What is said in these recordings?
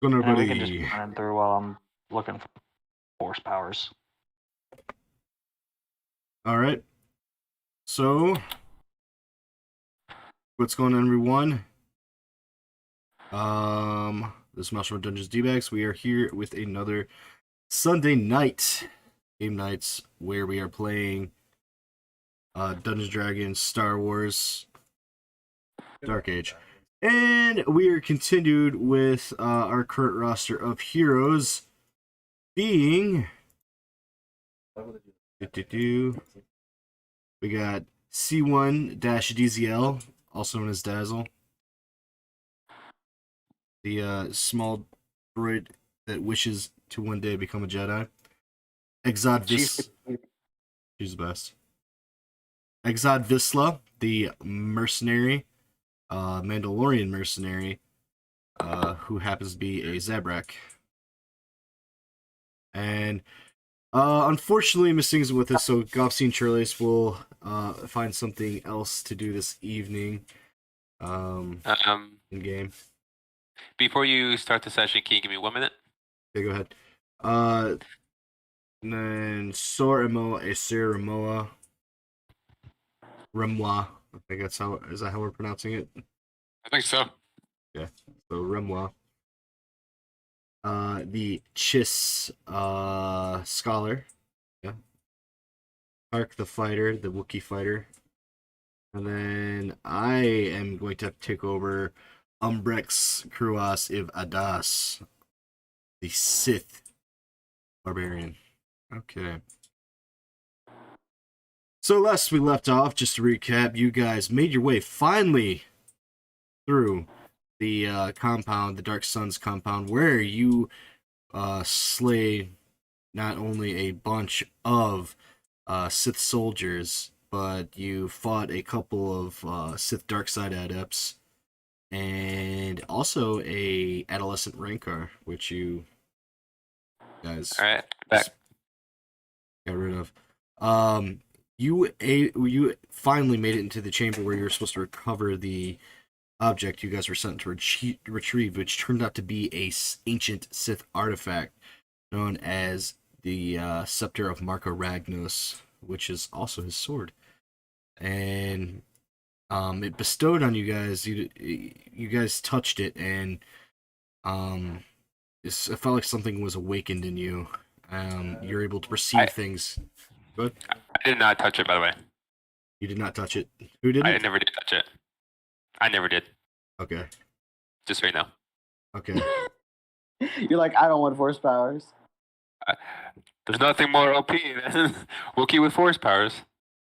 Going on, And we can just everybody. run through while I'm looking for force powers. All right. So, what's going on, everyone? This is Mushroom Dungeons D-Bags. We are here with another Sunday night game nights where we are playing Dungeons Dragons Star Wars Dark Age. And we are continued with our current roster of heroes being we got C1-DZL, also known as Dazzle, the small droid that wishes to one day become a Jedi. Exod Vis, she's the best. Exod Visla, the mercenary, Mandalorian mercenary, who happens to be a Zabrak. And unfortunately, Missing is with us, so Gobsine Churlace will find something else to do this evening. In game. Before you start the session, can you give me 1 minute? Okay, go ahead. And then Sor Emoa, Aesir Emoa, Remwa. I think that's how, is that how we're pronouncing it? I think so. Yeah, so Remwa. The Chiss Scholar. Yeah. Ark the Fighter, the Wookiee Fighter. And then I am going to take over Umbrex Kruas Iv Adas, the Sith Barbarian. Okay. So last we left off, just to recap, you guys made your way finally through the compound, the Dark Suns compound, where you slay not only a bunch of Sith soldiers, but you fought a couple of Sith Darkside adepts, and also a adolescent Rancor, which you guys All right, back. got rid of. You finally made it into the chamber where you were supposed to recover the object you guys were sent to retrieve, which turned out to be a ancient Sith artifact known as the Scepter of Marco Ragnos, which is also his sword. And it bestowed on you guys. You guys touched it, and it felt like something was awakened in you. You're able to perceive things. Good. I did not touch it, by the way. You did not touch it. Who didn't? I never did touch it. I never did. Okay. Just right now. Okay. You're like, I don't want force powers. There's nothing more OP than Wookiee with force powers.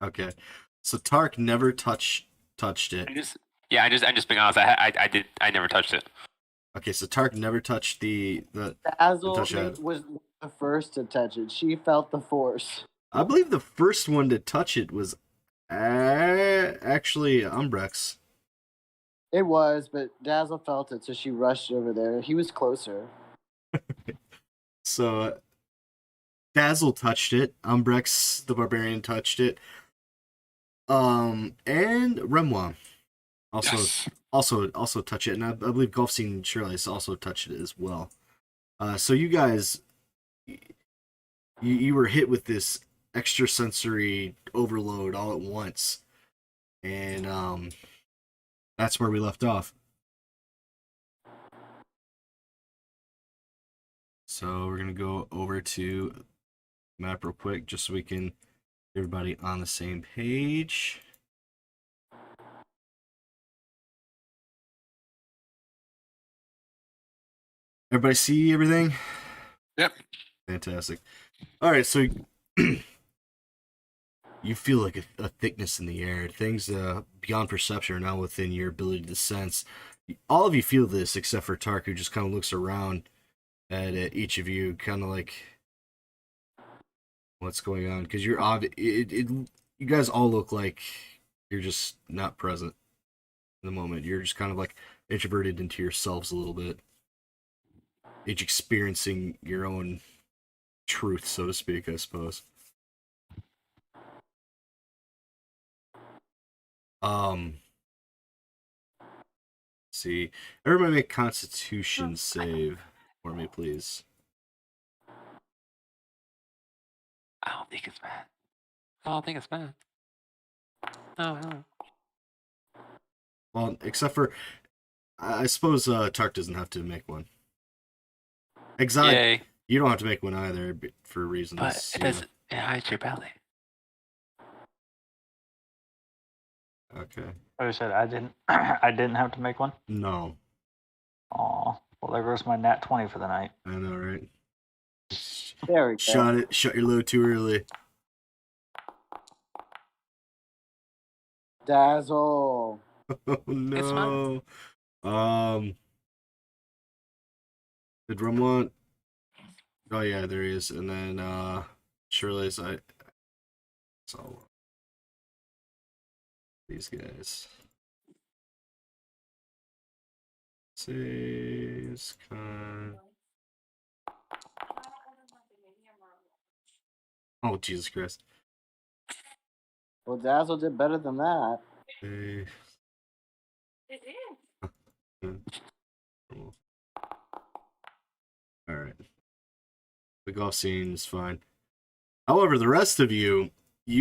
Okay. So Tark never touched it. I'm just being honest. I never touched it. Okay, so Tark never touched the Dazzle touch it. was the first to touch it. She felt the force. I believe the first one to touch it was actually Umbrex. It was, but Dazzle felt it, so she rushed over there. He was closer. So Dazzle touched it. Umbrex the Barbarian touched it. And Remwa also touched it, and I believe Gulfstein Shirley also touched it as well. So you guys, you were hit with this extrasensory overload all at once, and that's where we left off. So we're gonna go over to map real quick, just so we can get everybody on the same page. Everybody see everything? Yep. Fantastic. All right, so you feel like a thickness in the air. Things beyond perception are now within your ability to sense. All of you feel this except for Tark, who just kind of looks around at each of you, kind of like, what's going on? Because you're you guys all look like you're just not present in the moment. You're just kind of like introverted into yourselves a little bit, each experiencing your own truth, so to speak, I suppose. See, everybody make Constitution save. for me, please. I don't think it's bad. I don't think it's bad. No. Well, except for, I suppose Tark doesn't have to make one. Exotic, Yay. you don't have to make one either for reasons. But it you know. doesn't. It hides your belly. Okay. Like I said, I didn't. I didn't have to make one. No, Aw. Well, there goes my nat 20 for the night. I know, right? There we go. Shut your load too early. Dazzle. Oh no. Did Rumlant? Oh yeah, there he is. And then Shirley's saw these guys. Says con. Oh Jesus Christ. Well, Dazzle did better than that. Okay. All right. The golf scene is fine. However, the rest of you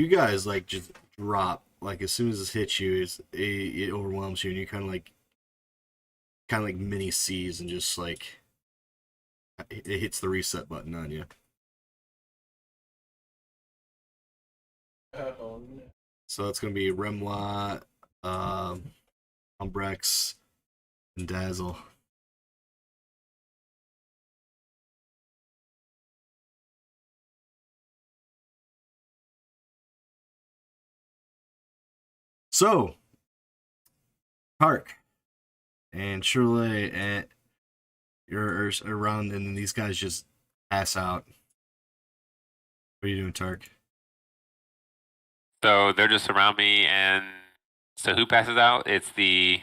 guys like just drop. Like as soon as this hits you, it overwhelms you, and you kind of like mini seas, and just like it hits the reset button on you. So that's gonna be Remlot, Umbrex, and Dazzle. So, Tark and Shirley and you're around, and then these guys just pass out. What are you doing, Tark? So they're just around me, and so who passes out? It's the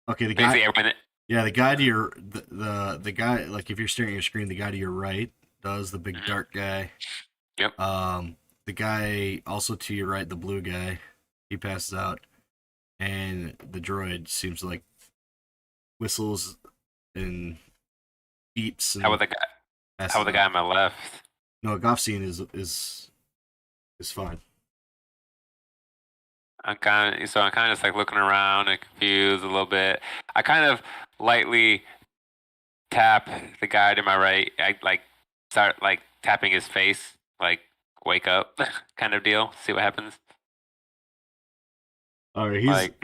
Okay, the basically guy. everyone. Yeah, the guy to your the guy, like if you're staring at your screen, the guy to your right does, the big Mhm. dark guy. Yep. The guy also to your right, the blue guy, he passes out, and the droid seems to like whistles and beeps. And How about the guy? passes How about the guy out. on my left? No, Goffstein is fine. I'm kind of just like looking around and confused a little bit. I kind of lightly tap the guy to my right. I like start like tapping his face, like wake up kind of deal. See what happens. All right, Like,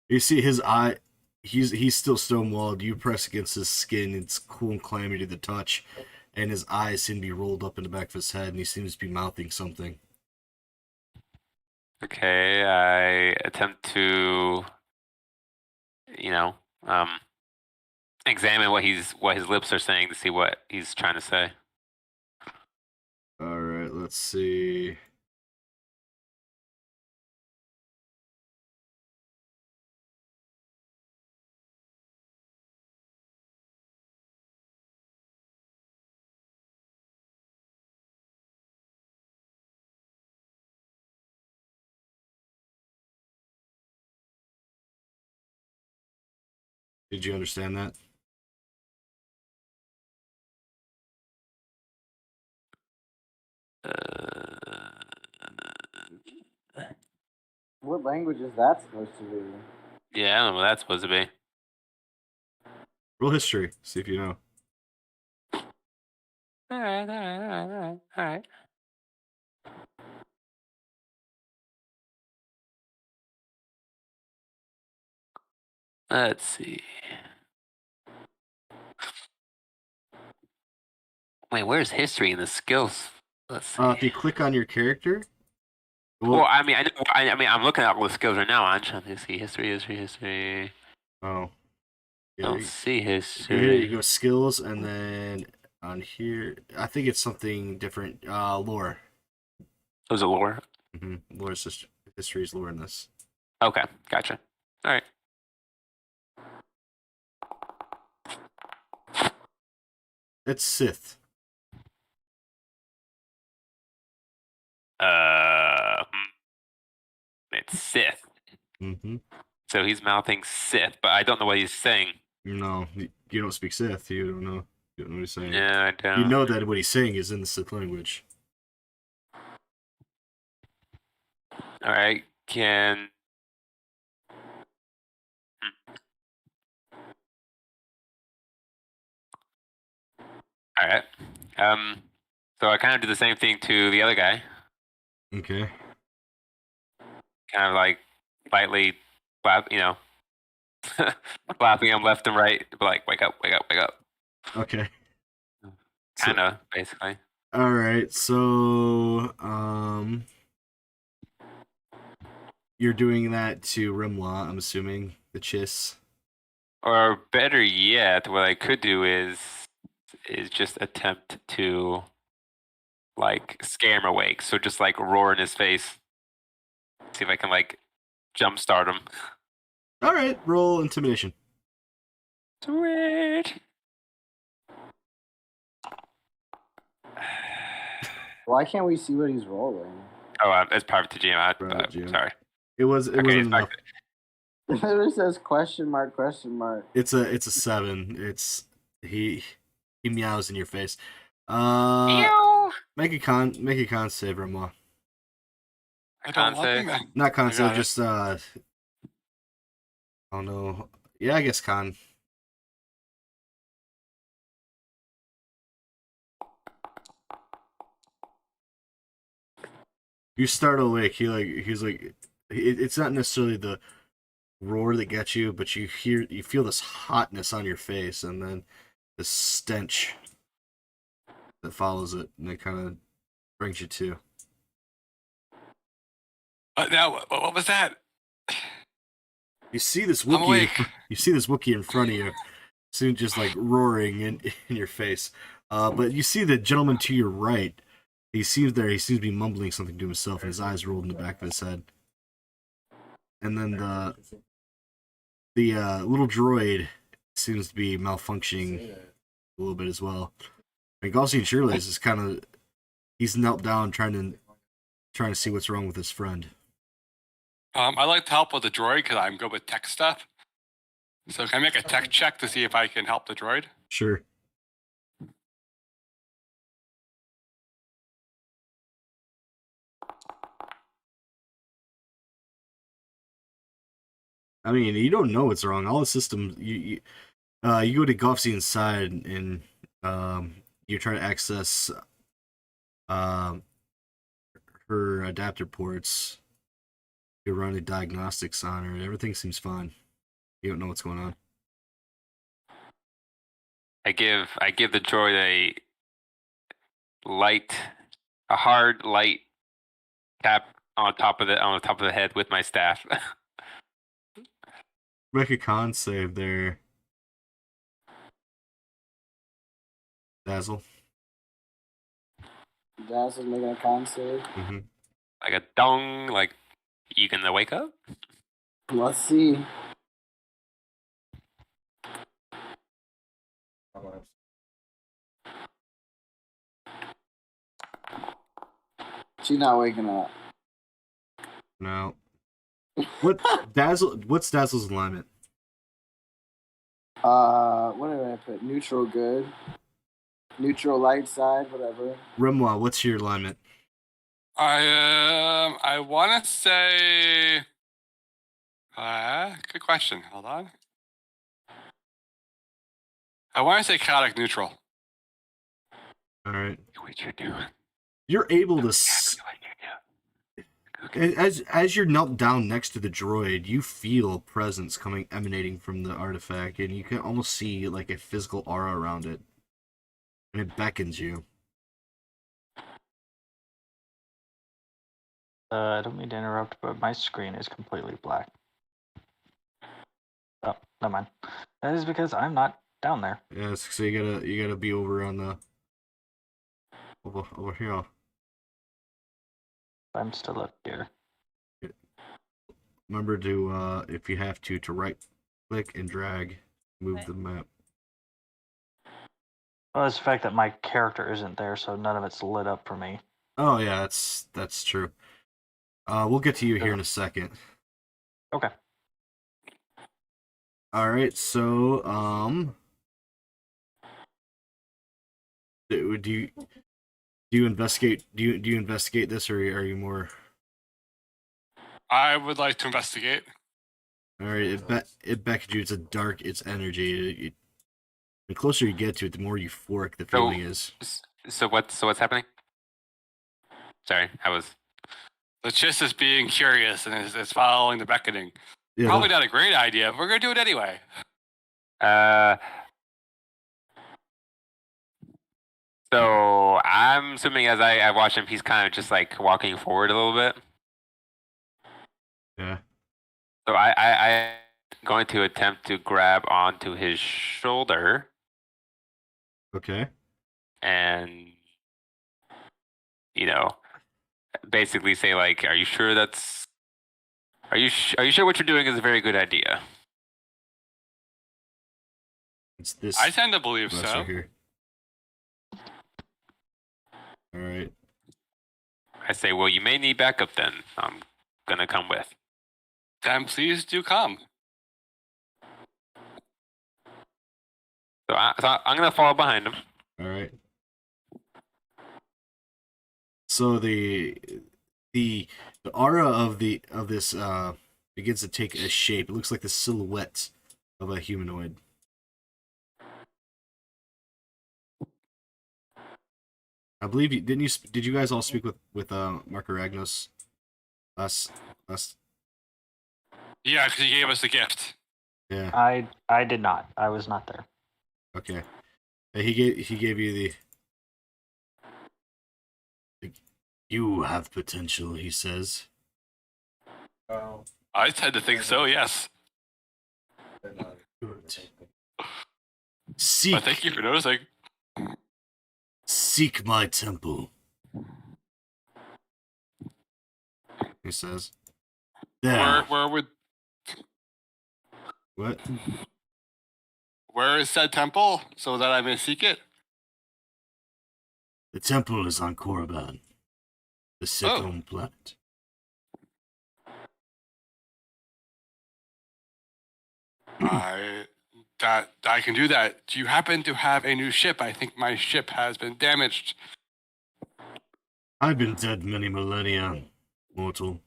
you see his eye. He's still stonewalled. You press against his skin. It's cool and clammy to the touch, and his eyes seem to be rolled up in the back of his head, and he seems to be mouthing something. okay, I attempt to, you know, examine what his lips are saying to see what he's trying to say. All right, let's see. Did you understand that? What language is that supposed to be? Yeah, I don't know what that's supposed to be. Roll history. See if you know. All right. Let's see. Wait, where's history in the skills? Let's see. If you click on your character. Well, I mean, I mean, I'm looking at all the skills right now. I'm trying to see history. Oh. I don't see history. Here you go, skills, and then on here, I think it's something different. Lore. Was it lore? Lore's history is lore in this. Okay, gotcha. All right. It's Sith. It's Sith. Mm-hmm. So he's mouthing Sith, but I don't know what he's saying. No, you don't speak Sith. You don't know. You don't know what he's saying. Yeah, I don't. You know that what he's saying is in the Sith language. All right, can. All right. So I kind of do the same thing to the other guy. Okay. Kind of like lightly flap, flapping him left and right, but like wake up, wake up, wake up. Okay. Kind of, basically. All right. So, you're doing that to Rimla, I'm assuming, the Chiss. Or better yet, what I could do is just attempt to like scare him awake. So just like roar in his face. See if I can like jumpstart him. All right. Roll intimidation. Sweet. Why can't we see what he's rolling? Oh, it's private to GM. Private GM. Sorry. It wasn't enough. It says question mark, question mark. It's a 7. It's he meows in your face. Meow. Make a con save, Rimla. I Con don't want save. that. Not con I save, got it. just I don't know. Yeah, I guess con. You startle awake. He's like it's not necessarily the roar that gets you, but you feel this hotness on your face, and then the stench that follows it, and it kind of brings you to. Now, what was that? You see this I'm Wookiee. awake. You see this Wookiee in front of you, soon just like roaring in your face. But you see the gentleman to your right. He seems to be mumbling something to himself, and his eyes rolled in the back of his head. And then the little droid seems to be malfunctioning a little bit as well. And Gaussian Shirley's is kind of he's knelt down trying to see what's wrong with his friend. I like to help with the droid because I'm good with tech stuff. So can I make a tech check to see if I can help the droid? Sure. I mean, you don't know what's wrong. All the systems you go to Gaussian's side and you try to access her adapter ports. You're running diagnostics on her. Everything seems fine. You don't know what's going on. I give the droid a hard light tap on top of the head with my staff. Make a con save there. Dazzle. Dazzle's making a con save. Mm-hmm. Like a dong, like you gonna wake up? Let's see. She's not waking up. No. What's Dazzle's alignment? What did I put? Neutral good. Neutral light side, whatever. Rimwa, what's your alignment? I want to say. Good question. Hold on. I want to say chaotic neutral. All right. What you doing? You're able to What you do? as you're knelt down next to the droid, you feel a presence emanating from the artifact, and you can almost see like a physical aura around it, and it beckons you. I don't mean to interrupt, but my screen is completely black. Oh, never mind. That is because I'm not down there. Yes, so you gotta be over on the over here. I'm still up here. Remember to if you have to right click and drag, move the map. Well, it's the fact that my character isn't there, so none of it's lit up for me. Oh yeah, that's true. We'll get to you here in a second. Okay. All right, so Do you investigate? Do you investigate this, or are you more? I would like to investigate. All right, it beckons you. It's a dark. It's energy. The closer you get to it, the more euphoric the feeling is. So what's happening? Sorry, I was. The Chiss is being curious and is following the beckoning. Yeah, Probably not a great idea, but we're gonna do it anyway. So I'm assuming as I watch him, he's kind of just like walking forward a little bit. yeah. So I'm going to attempt to grab onto his shoulder Okay. and, basically say like, "Are you sure are you sure what you're doing is a very good idea?" It's this. I tend to believe Right so. here. All right. I say, "Well, you may need backup then. I'm gonna come with." Then please do come. So I'm gonna follow behind him. All right. So the aura of this begins to take a shape. It looks like the silhouette of a humanoid. I believe you didn't you did you guys all speak with Mark Aragnos last Yeah, because he gave us a gift. yeah. I did not. I was not there. Okay. He gave you the you have potential, he says. I tend to think so. Yes. Good. But thank you for noticing. Seek my temple, he says. There. What? Where is said temple, so that I may seek it? The temple is on Korriban, the Sith home planet. I can do that. Do you happen to have a new ship? I think my ship has been damaged. I've been dead many millennia, mortal.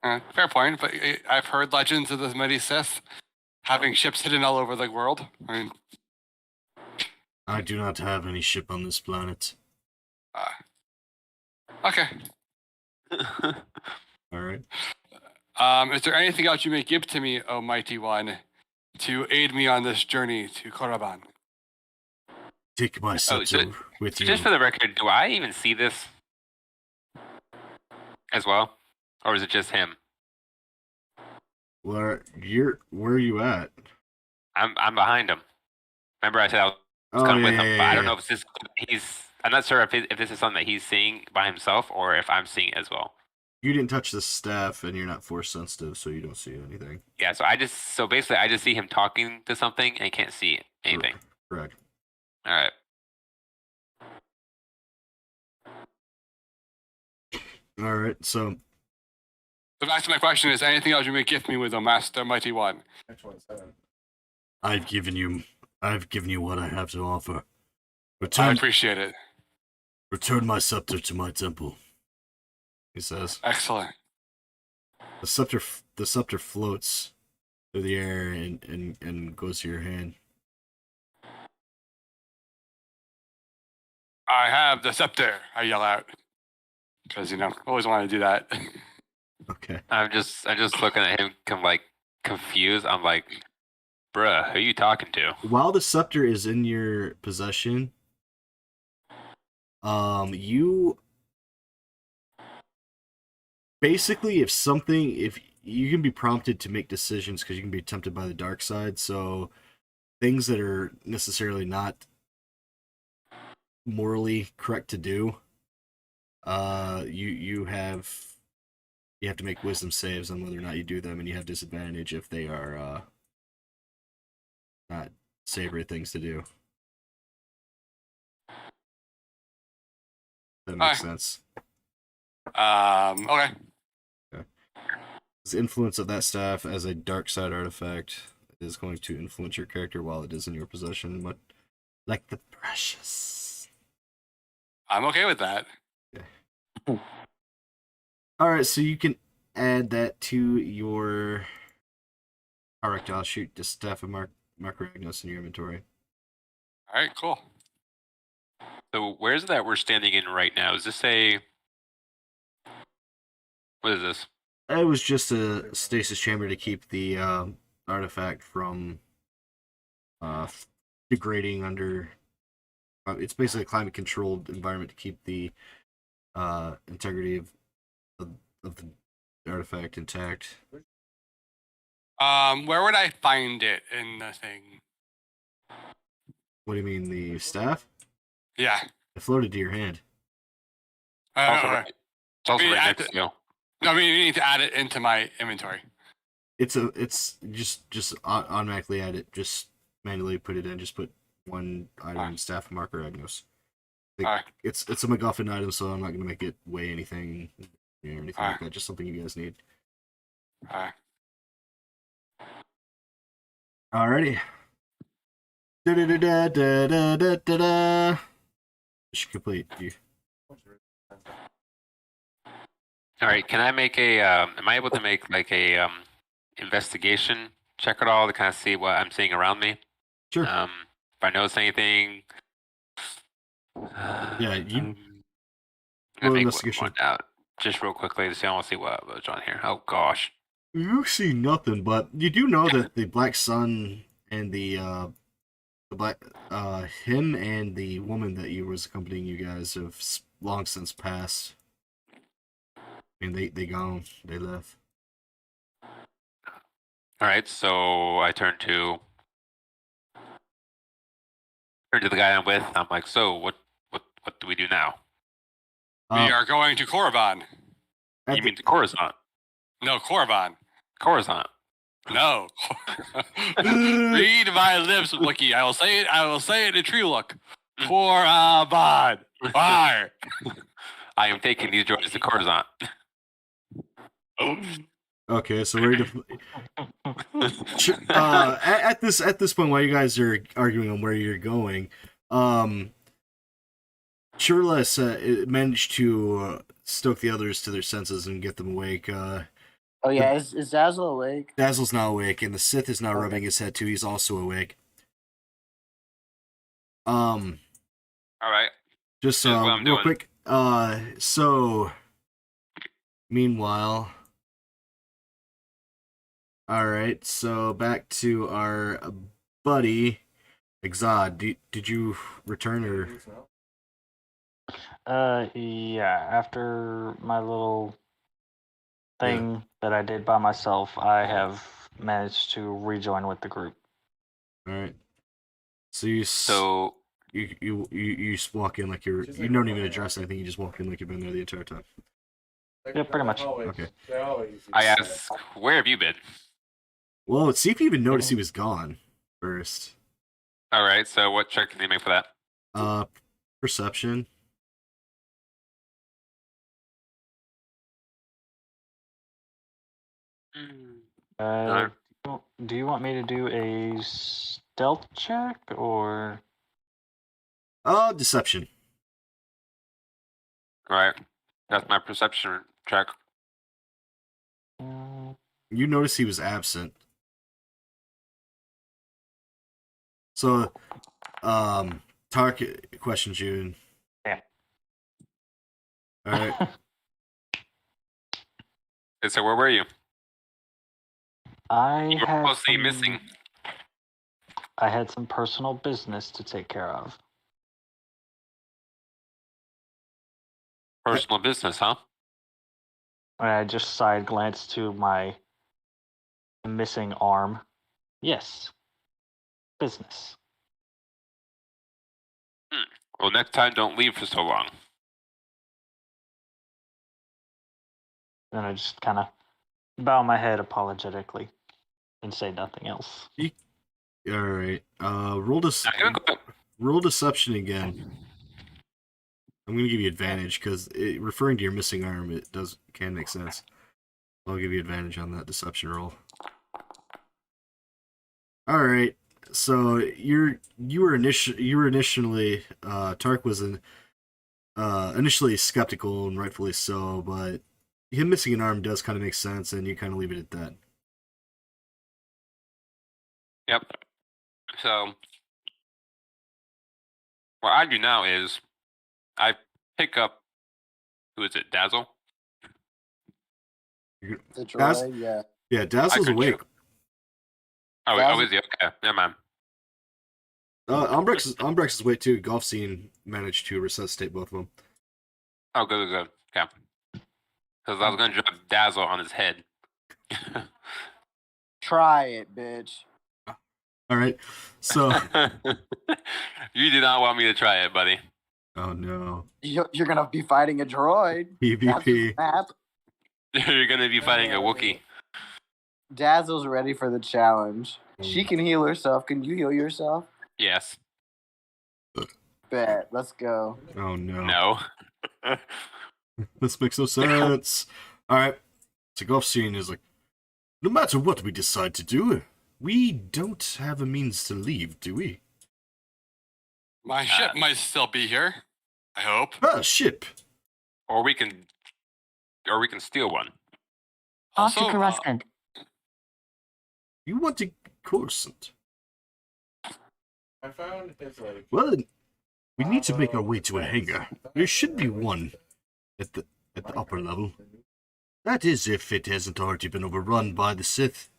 Fair point, but I've heard legends of the mighty Sith having ships hidden all over the world. I mean, I do not have any ship on this planet. okay. All right. Is there anything else you may give to me, O mighty one, to aid me on this journey to Korriban? Take my scepter with you. Just for the record, do I even see this as well, or is it just him? Where are you at? I'm behind him. Remember, I said I was Oh, coming with yeah, him, yeah, but I don't yeah. know if I'm not sure if this is something that he's seeing by himself or if I'm seeing it as well. You didn't touch the staff, and you're not force sensitive, so you don't see anything. Yeah, so basically I just see him talking to something and can't see anything. Correct. All right. All right. So So back to my question: is anything else you may gift me with, O master mighty one? I've given you what I have to offer. I appreciate it. Return my scepter to my temple, he says. Excellent. The scepter floats through the air and goes to your hand. I have the scepter, I yell out. Because, always want to do that. Okay. I'm just looking at him confused. I'm like, bruh, who are you talking to? While the scepter is in your possession, you basically, if you can be prompted to make decisions because you can be tempted by the dark side, so things that are necessarily not morally correct to do, you have to make wisdom saves on whether or not you do them, and you have disadvantage if they are not savory things to do. That makes sense. Okay. The influence of that staff as a dark side artifact is going to influence your character while it is in your possession, but like the precious. I'm okay with that. All right, so you can add that to your. Alright, I'll shoot the staff of Mark Ragnos in your inventory. All right, cool. So where's that we're standing in right now? Is this a what is this? It was just a stasis chamber to keep the artifact from degrading under. It's basically a climate-controlled environment to keep the integrity of the artifact intact. Where would I find it in the thing? What do you mean, the staff? Yeah. It floated to your hand. Also right, it's also I mean, right I next have to you. No, I mean, you need to add it into my inventory. It's just automatically add it. Just manually put it in. Just put one item in staff of Mark Ragnos. Alright. It's a MacGuffin item, so I'm not gonna make it weigh anything or anything like that. Just something you guys need. Alright. Alrighty. Da da da da da da da da. Mission complete. You. All right, can I make a? Am I able to make like a investigation check at all to kind of see what I'm seeing around me? Sure. If I notice anything. Yeah, you. I'm Roll gonna make investigation. one out just real quickly to see. I want to see what's on here. Oh gosh. You see nothing, but you do know that the Black Sun and the black him and the woman that you was accompanying you guys have long since passed. And they gone. They left. All right, so I turn to the guy I'm with. I'm like, so what do we do now? We are going to Korriban. at You the- mean to Coruscant? No, Korriban. Coruscant. No. Read my lips, Wookie. I will say it. I will say it in tree look. Korriban. Why? I am taking these droids to Coruscant. Okay, so ready to. At this point, while you guys are arguing on where you're going, Shirla managed to stoke the others to their senses and get them awake. Oh yeah, is Dazzle awake? Dazzle's now awake, and the Sith is now Okay. rubbing his head too. He's also awake. All right. Just Here's what I'm real doing. quick. So meanwhile, all right. So back to our buddy Exod. Did you return or? Yeah, after my little thing that I did by myself, I have managed to rejoin with the group. All right. So you So you just walk in like you don't even address anything. You just walk in like you've been there the entire time. Yeah, pretty much. Okay. I ask, where have you been? Well, let's see if you even noticed he was gone first. All right. So what check can you make for that? Perception. Uh, do you want me to do a stealth check or? Deception. All right. That's my perception check. You notice he was absent. So, Tark questions you. Yeah. All right. And so where were you? I You were had supposed to be some- missing. I had some personal business to take care of. Personal business, huh? And I just side glanced to my missing arm. Yes. Business. Well, next time, don't leave for so long. Then I just kind of bow my head apologetically and say nothing else. All right. Roll I'm gonna go. roll deception again. I'm gonna give you advantage because referring to your missing arm, it can make sense. I'll give you advantage on that deception roll. All right. So you were initially Tark was initially skeptical, and rightfully so, but him missing an arm does kind of make sense, and you kind of leave it at that. Yep. So what I do now is I pick up, who is it, Dazzle? The Daz- droid, yeah. Yeah, Dazzle's could awake. Oh, Dazzle- is he? Okay, never mind. Umbrex is awake too. Golf Scene managed to resuscitate both of them. Oh, good. Okay. Because I was going to drop Dazzle on his head. Try it, bitch. All right, so You do not want me to try it, buddy. oh no, You're gonna be fighting a droid. PvP. Snap. You're going to be fighting a Wookiee. Dazzle's ready for the challenge. She can heal herself. Can you heal yourself? Yes. Bet. Let's go. Oh no, No. this makes no sense. All right, so Golf Scene is like, no matter what we decide to do, we don't have a means to leave, do we? My ship might still be here. I hope. Ah, ship. Or we can steal one. Off to Also, Coruscant. You want to Coruscant? I found it's like Well, then, we need to make our way to a hangar. There should be one at the upper level. That is, if it hasn't already been overrun by the Sith.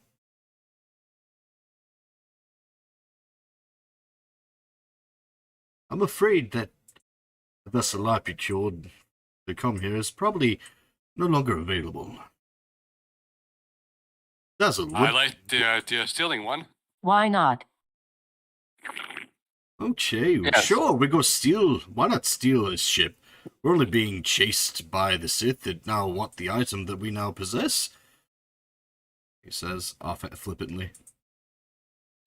I'm afraid that the vessel I procured to come here is probably no longer available. Dazzle, I what? like the stealing one. Why not? Okay, Yes. sure, we go steal. Why not steal his ship? We're only being chased by the Sith that now want the item that we now possess. He says, off flippantly.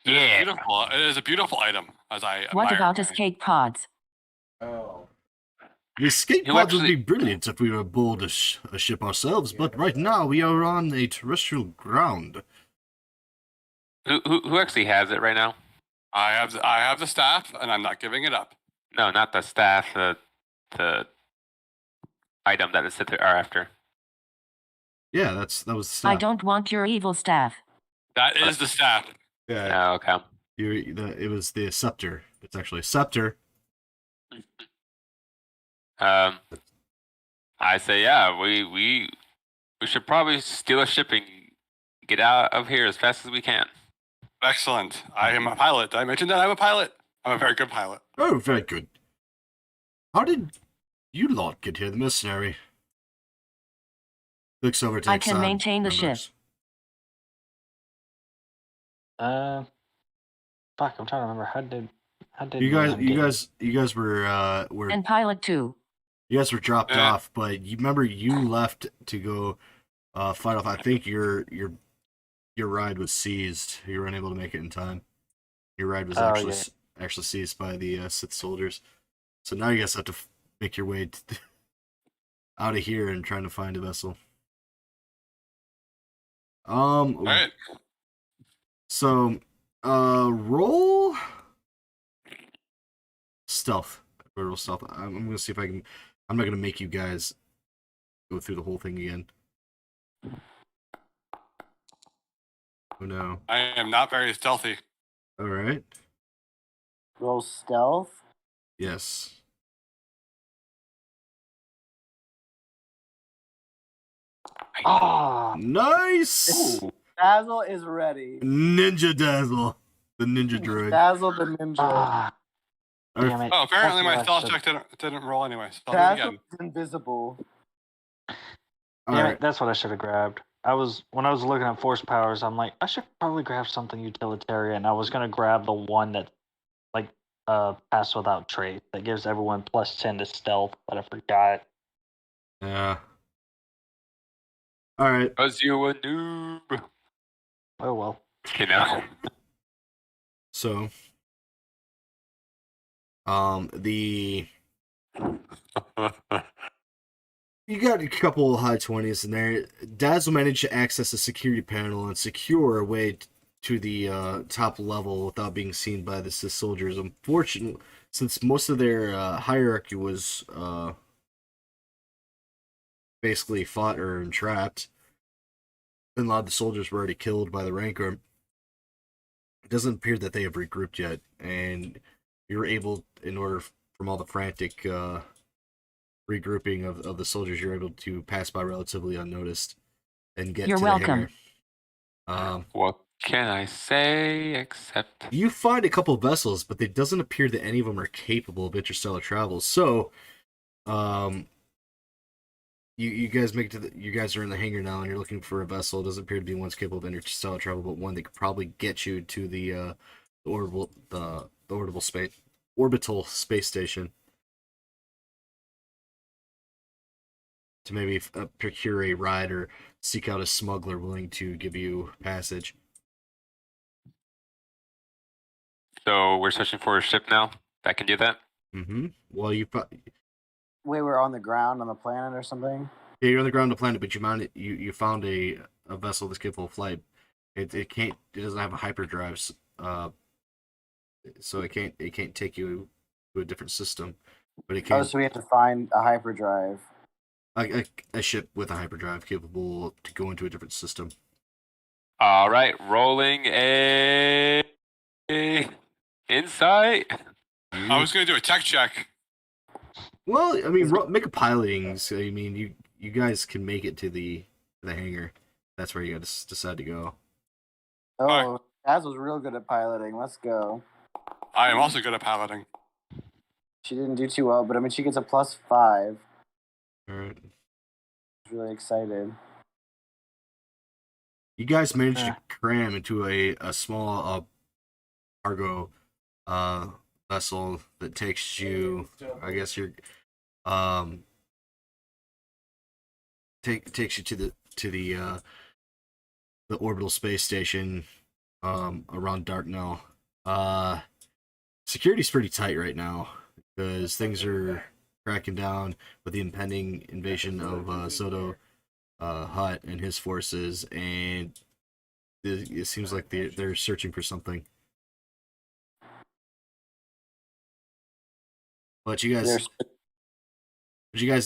Yeah. It is a beautiful item, as I What admire. about escape pods? oh. The escape You pod would actually- be brilliant if we were aboard a ship ourselves, but right now we are on a terrestrial ground. Who actually has it right now? I have the staff, and I'm not giving it up. No, not the staff. The item that the Sith are after. Yeah, that was the staff. I don't want your evil staff. That is the staff. Yeah, Oh, okay. it was the scepter. It's actually a scepter. I say, yeah, we should probably steal a ship and get out of here as fast as we can. Excellent. I am a pilot. Did I mention that I'm a pilot? I'm a very good pilot. Oh, very good. How did you lot get here, the mercenary? Looks over to I can Exxon maintain the members. ship. Fuck, I'm trying to remember how did You Ryan get- guys were And pilot too. you guys were dropped Yeah. off, but you remember you left to go fight off. I think your ride was seized. You weren't able to make it in time. Your ride was Oh, actually yeah. actually seized by the Sith soldiers. So now you guys have to make your way out of here and trying to find a vessel. All right. So, roll stealth. Roll stealth. I'm gonna see if I can. I'm not gonna make you guys go through the whole thing again. Oh no! I am not very stealthy. All right. Roll stealth. Yes. Ah, Nice. Ooh. Dazzle is ready. Ninja Dazzle, the ninja droid. Dazzle the ninja. ah, Our- damn it. Oh, apparently my That's what I stealth should- check didn't roll anyway. So I'll do it Dazzle again. is invisible. all Damn right. it, that's what I should have grabbed. When I was looking at force powers, I'm like, I should probably grab something utilitarian. I was gonna grab the one that, like, pass without trace that gives everyone +10 to stealth, but I forgot. Yeah. All right. Cause you a noob. Oh well. You know. So, you got a couple high 20s in there. Dazzle managed to access a security panel and secure a way to the top level without being seen by the Sith soldiers. Unfortunately, since most of their hierarchy was basically fought or entrapped, and a lot of the soldiers were already killed by the Rancor, it doesn't appear that they have regrouped yet, and you're able, in order from all the frantic regrouping of the soldiers, you're able to pass by relatively unnoticed and get You're to welcome. the hangar. What can I say except You find a couple vessels, but it doesn't appear that any of them are capable of interstellar travel. So, you guys make it to you guys are in the hangar now, and you're looking for a vessel. It doesn't appear to be one's capable of interstellar travel, but one that could probably get you to the orbital space station to maybe procure a ride or seek out a smuggler willing to give you passage. so we're searching for a ship now that can do that. Mm-hmm. Well, Wait, we're on the ground on the planet or something? yeah, you're on the ground of the planet, but you found a vessel that's capable of flight. It doesn't have a hyperdrive, so it can't take you to a different system, but it can. Oh, so we have to find a hyperdrive. A ship with a hyperdrive capable to go into a different system. All right, rolling a insight. I was gonna do a tech check. Well, I mean, make a piloting. So, I mean, you guys can make it to the hangar. That's where you got to decide to go. Oh, Alright. Taz was real good at piloting. Let's go. I am also good at piloting. She didn't do too well, but I mean, she gets a +5. All right. Really excited. You guys managed to cram into a small cargo vessel that takes you. I guess you're takes you to the orbital space station around Darknell. Security's pretty tight right now because things are cracking down with the impending invasion of Soto Hutt and his forces, and it seems like they're searching for something. But you guys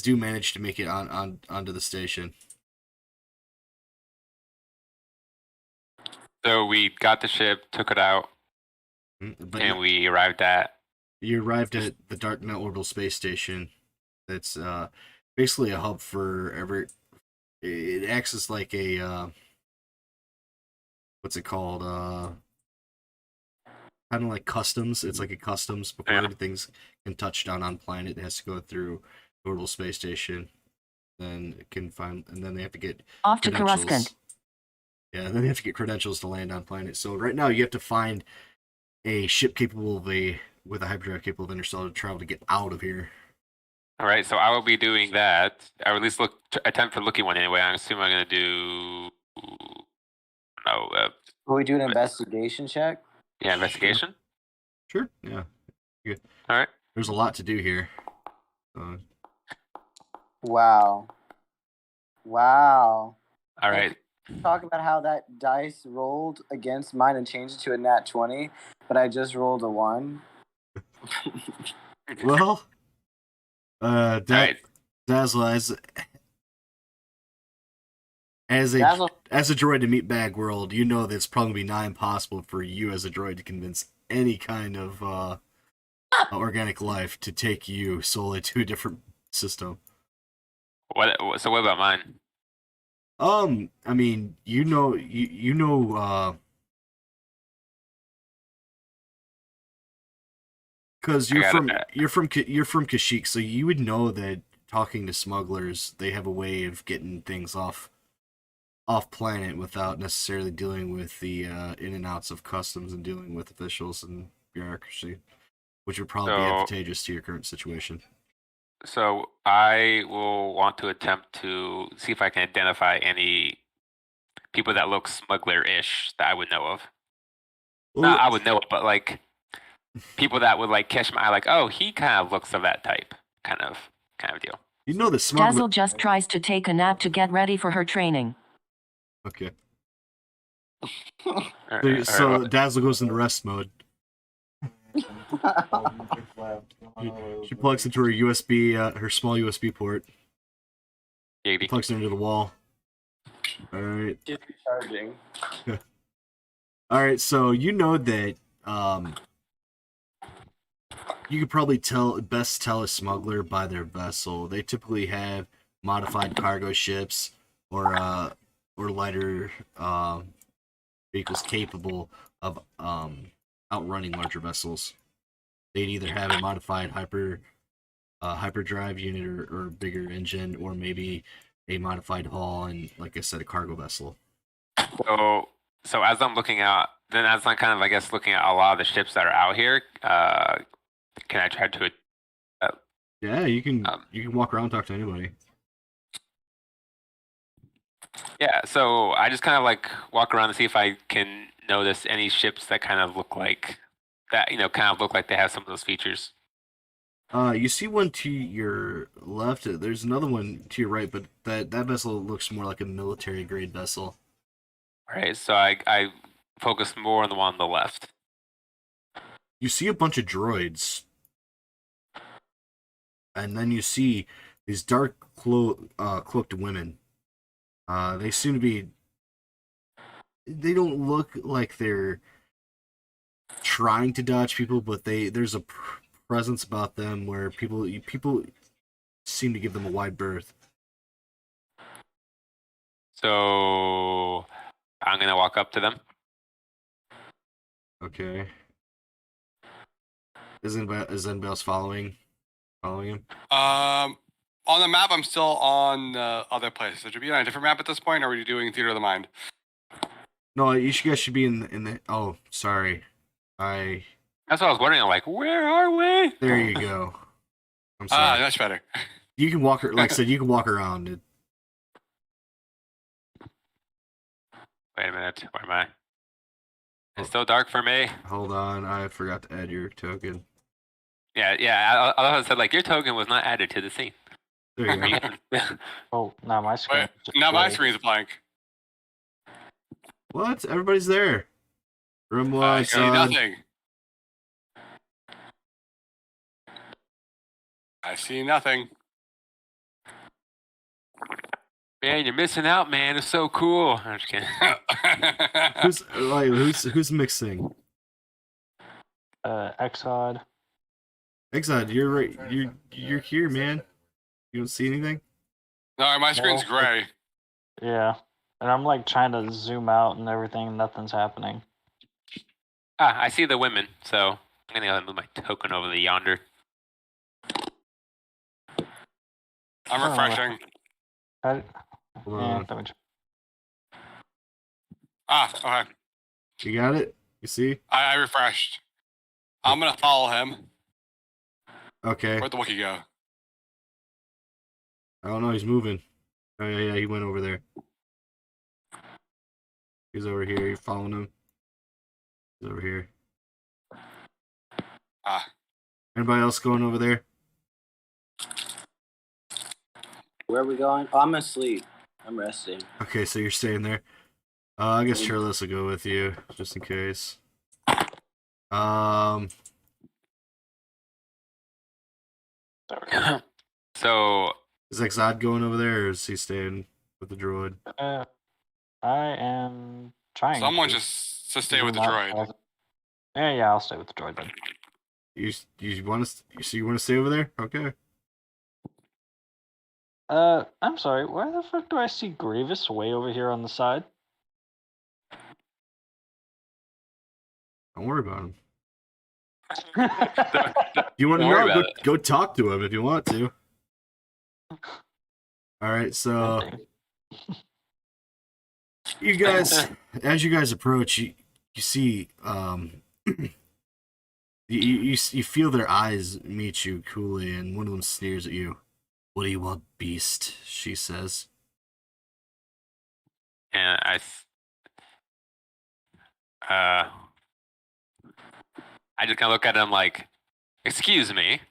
do manage to make it onto the station. So we got the ship, took it out, But and we arrived at. you arrived at the Darknet Orbital Space Station. That's basically a hub for every. It acts as like a what's it called? Kind of like customs. It's like a customs before Yeah. everything's can touch down on planet. It has to go through the Orbital Space Station. Then it can find, and then they have to get Off to credentials. Coruscant. Yeah, and then they have to get credentials to land on planet. So right now you have to find a ship capable of with a hyperdrive capable of interstellar travel to get out of here. All right, so I will be doing that. I will at least attempt for looking one anyway. I assume I'm gonna do. No, Will we do an investigation check? yeah, investigation. Sure. Yeah. All right. There's a lot to do here. Wow. All right. Talk about how that dice rolled against mine and changed it to a nat 20, but I just rolled a 1. Well, Right. Dazzle as a Dazzle, droid in Meatbag World, you know that it's probably be nigh impossible for you as a droid to convince any kind of organic life to take you solely to a different system. So what about mine? I mean, you know, because I you're got from it. you're from Kashyyyk, so you would know that talking to smugglers, they have a way of getting things off planet without necessarily dealing with the in and outs of customs and dealing with officials and bureaucracy, which would probably be So- advantageous to your current situation. So I will want to attempt to see if I can identify any people that look smuggler-ish that I would know of. Well, Not I would know it, but like people that would like catch my eye, like, oh, he kind of looks of that type, kind of deal. you know the smuggler. Dazzle just tries to take a nap to get ready for her training. Okay, All right, so well, Dazzle goes into rest mode. Oh, you just left. Come on over. She plugs into her USB, her small USB port. Giggity. Plugs it into the wall. All right. She's recharging. All right. So you know that you could probably best tell a smuggler by their vessel. They typically have modified cargo ships or lighter vehicles capable of outrunning larger vessels. They'd either have a modified hyperdrive unit or bigger engine, or maybe a modified hull and, like I said, a cargo vessel. So as I'm looking out, then as I'm kind of, I guess, looking at a lot of the ships that are out here, can I try to? Yeah, you can walk around and talk to anybody. Yeah, so I just kind of like walk around to see if I can notice any ships that kind of look like that, kind of look like they have some of those features. You see one to your left. There's another one to your right, but that vessel looks more like a military grade vessel. All right, so I focus more on the one on the left. You see a bunch of droids, and then you see these dark cloaked women. They seem to be. They don't look like they're trying to dodge people, but there's a presence about them where people seem to give them a wide berth. So I'm gonna walk up to them. Okay. Is anybody else following him? On the map, I'm still on other places. Should we be on a different map at this point, or are we doing Theater of the Mind? No, you guys should be in the. Oh, sorry. That's what I was wondering. I'm like, where are we? There you go. I'm sorry. That's better. You can walk. Like I said, you can walk around. Wait a minute. Where am I? It's still dark for me. Hold on, I forgot to add your token. Yeah. I said like your token was not added to the scene. There you go. Oh, now my screen. Wait, is just now my blank. screen's blank. What? Everybody's there. Room I lights see on. nothing. I see nothing. Man, you're missing out, man. It's so cool. I'm just kidding. Who's mixing? Exod. Exod, you're right. You're here, man. You don't see anything? No, my screen's No. gray. Yeah. And I'm like trying to zoom out and everything. Nothing's happening. I see the women, so I'm gonna go and move my token over to yonder. I'm Oh, refreshing. Hold Yeah, on. let me check. Okay. You got it? You see? I refreshed. I'm gonna follow him. Okay. Where'd the Wookiee go? I don't know. He's moving. Oh yeah, he went over there. He's over here. You're following him. He's over here. Anybody else going over there? Where are we going? Oh, I'm asleep. I'm resting. Okay, so you're staying there. I guess Charles will go with you, just in case. So Is Exod going over there, or is he staying with the droid? I am trying. Someone to just to stay with the zoom droid. out. Yeah, I'll stay with the droid then. You want to stay over there? Okay. I'm sorry. Why the fuck do I see Grievous way over here on the side? Don't worry about him. You want to Don't worry know? about Go talk to him if you want to. All right, so you guys, as you guys approach, you see, you feel their eyes meet you coolly, and one of them sneers at you. "What do you want, beast?" she says. and I just kind of look at him like, excuse me,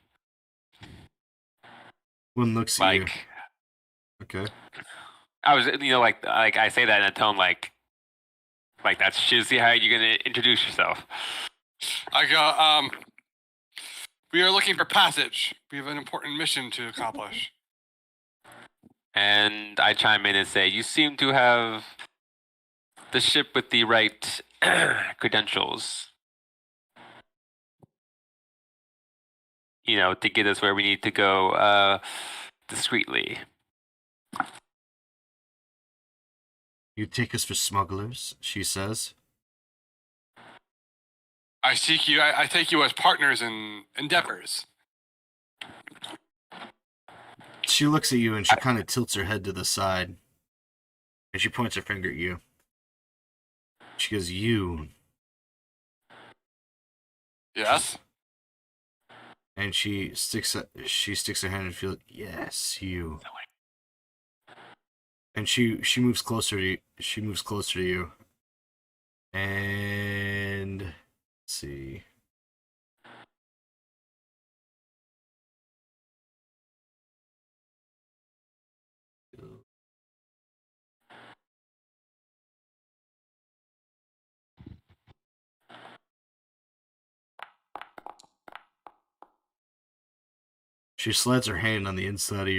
One looks at you. like Okay. I was, like I say that in a tone like that's shizzy. How you gonna introduce yourself? I go, We are looking for passage. We have an important mission to accomplish. And I chime in and say, "You seem to have the ship with the right credentials. You know, to get us where we need to go discreetly." You take us for smugglers, she says. I seek you. I take you as partners in endeavors. She looks at you and she kind of tilts her head to the side. And she points her finger at you. She goes, "You." Yes. And she sticks her hand and feels, "Yes, you." And she moves closer to you. She moves closer to you. And let's see. She slides her hand on the inside of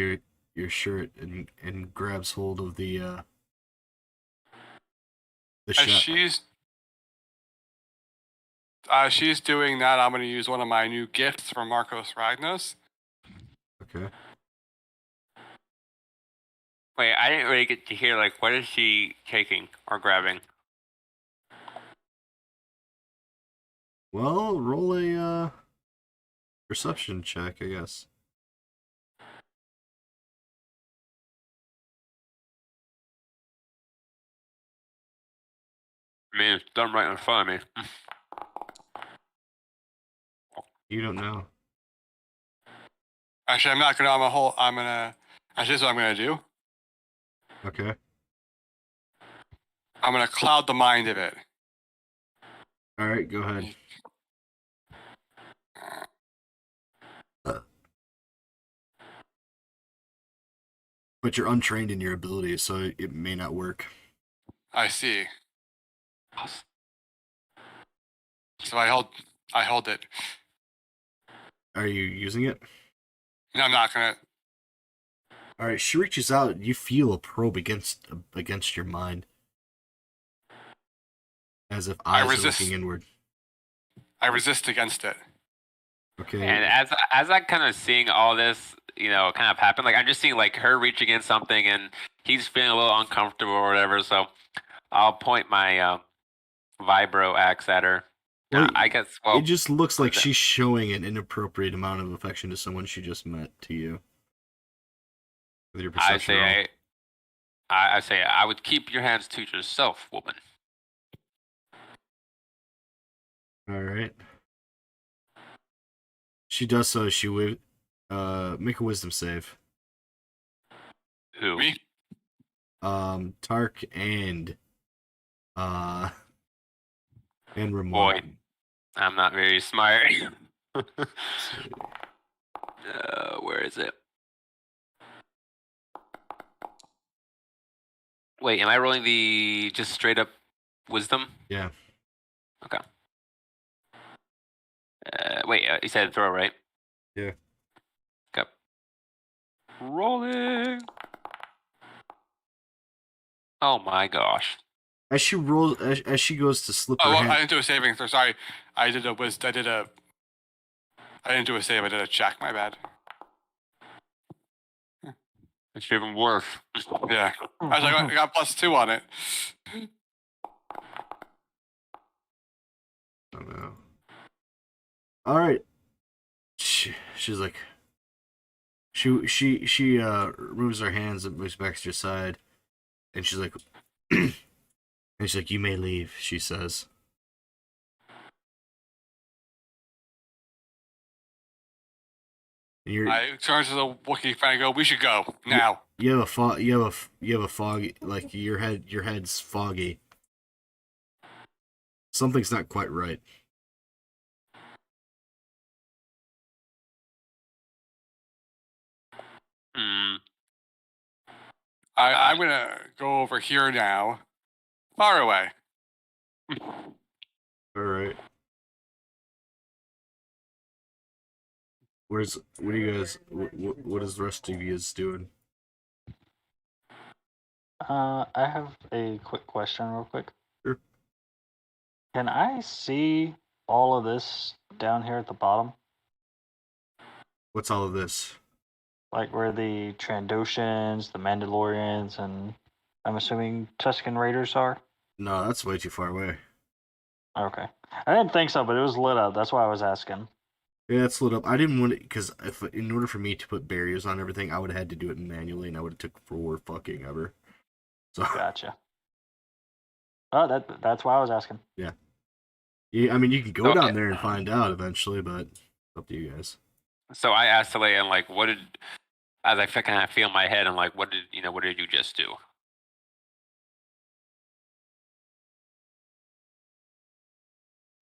your shirt and grabs hold of the As shot. she's doing that, I'm going to use one of my new gifts from Marcos Ragnos. Okay. Wait, I didn't really get to hear, like, what is she taking or grabbing? Well, roll a perception check, I guess. I mean, it's done right in front of me. You don't know. Actually, I'm not going to. Actually, this is what I'm going to do. Okay. I'm going to cloud the mind of it. All right, go ahead. But you're untrained in your abilities, so it may not work. I see. So I hold it. Are you using it? No, I'm not going to. All right, she reaches out. You feel a probe against your mind, as if eyes are resist. looking inward. I resist against it. Okay. And as I kind of seeing all this, you know, kind of happen, like I'm just seeing like her reach against something, and he's feeling a little uncomfortable or whatever. So I'll point my vibro axe at her. Well, I guess. Well, it just looks like that? she's showing an inappropriate amount of affection to someone she just met. To you, with your perception roll. I say I would keep your hands to yourself, woman. All right. She does so. She would make a wisdom save. Who? Me? Tark and Ramon. Boy, I'm not very smart. Where is it? Wait, am I rolling the just straight up wisdom? Yeah. Okay. Wait, you said throw, right? Yeah. Okay. Rolling. Oh my gosh. As she rolls, as she goes to slip her Oh, well, hand. I didn't do a saving throw. Sorry, I didn't do a save. I did a check. My bad. It's even worse. Yeah, I got +2 on it. Oh no. All right. She's like. She removes her hands and moves back to your side, and she's like, and she's like, "You may leave," she says. I turn to the Wookiee friend and go, "We should go now." You have a fog, like your head's foggy. Something's not quite right. I'm gonna go over here now, far away. All right. What are you guys? What is the rest of you guys doing? I have a quick question, real quick. Sure. Can I see all of this down here at the bottom? What's all of this? Like where the Trandoshans, the Mandalorians, and I'm assuming Tusken Raiders are? No, that's way too far away. Okay. I didn't think so, but it was lit up. That's why I was asking. Yeah, it's lit up. I didn't want it because in order for me to put barriers on everything, I would have had to do it manually, and I would have took for fucking ever. So Gotcha. Oh, that's why I was asking. yeah, I mean you can go Okay. down there and find out eventually, but it's up to you guys. So I asked Leia, like, what did, as I kind of feel in my head, I'm like, what did you just do?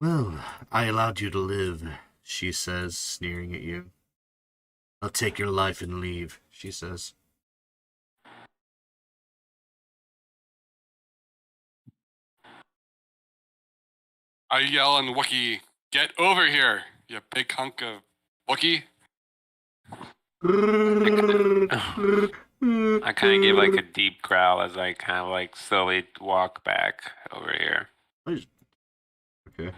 Well, I allowed you to live, she says, sneering at you. I'll take your life and leave, she says. I yell in Wookiee, "Get over here, you big hunk of Wookiee!" I kind of give like a deep growl as I kind of like slowly walk back over here. Okay.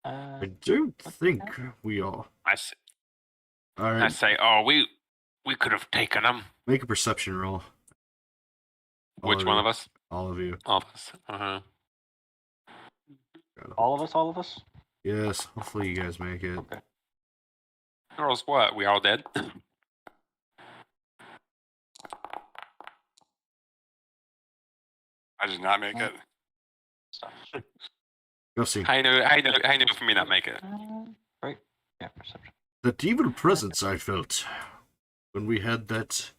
Uh, I don't think we all. I Alright, say, oh, we could have taken them. make a perception roll. Which one of us? All of you. All of us. Uh-huh. all of us? Yes, hopefully you guys make it. Okay. Girls, what? We all dead? I did not make it. Go see. I know for me not make it. Right. Yeah, perception. That evil presence I felt when we had that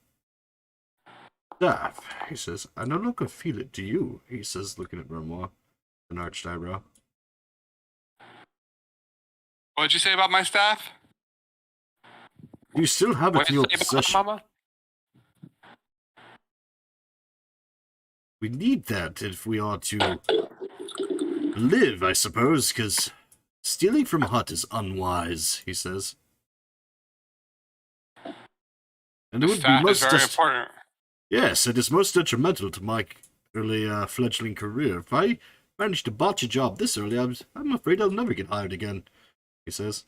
staff, he says. I no longer feel it, do you? He says, looking at Renoir, an arched eyebrow. What did you say about my staff? You still have it What in did your you say about possession. Mama? We need that if we are to live, I suppose, because stealing from Hutt is unwise, he says. And it The would be staff is most very important. Yes, it is most detrimental to my early fledgling career. If I manage to botch a job this early, I'm afraid I'll never get hired again, he says.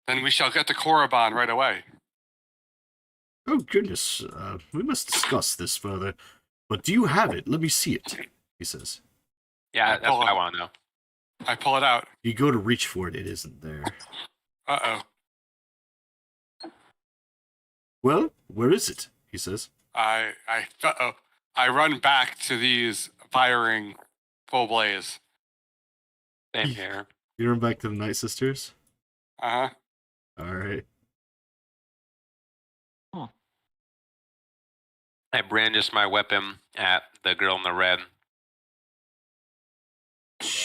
Then we shall get to Korriban right away. Oh, goodness, we must discuss this further. But do you have it? Let me see it, he says. Yeah, that's what I want to know. I pull it out. You go to reach for it, it isn't there. Uh-oh. Well, where is it? He says. I run back to these firing full blaze. Same here. You run back to the Night Sisters? Uh-huh. Alright. I brandish my weapon at the girl in the red.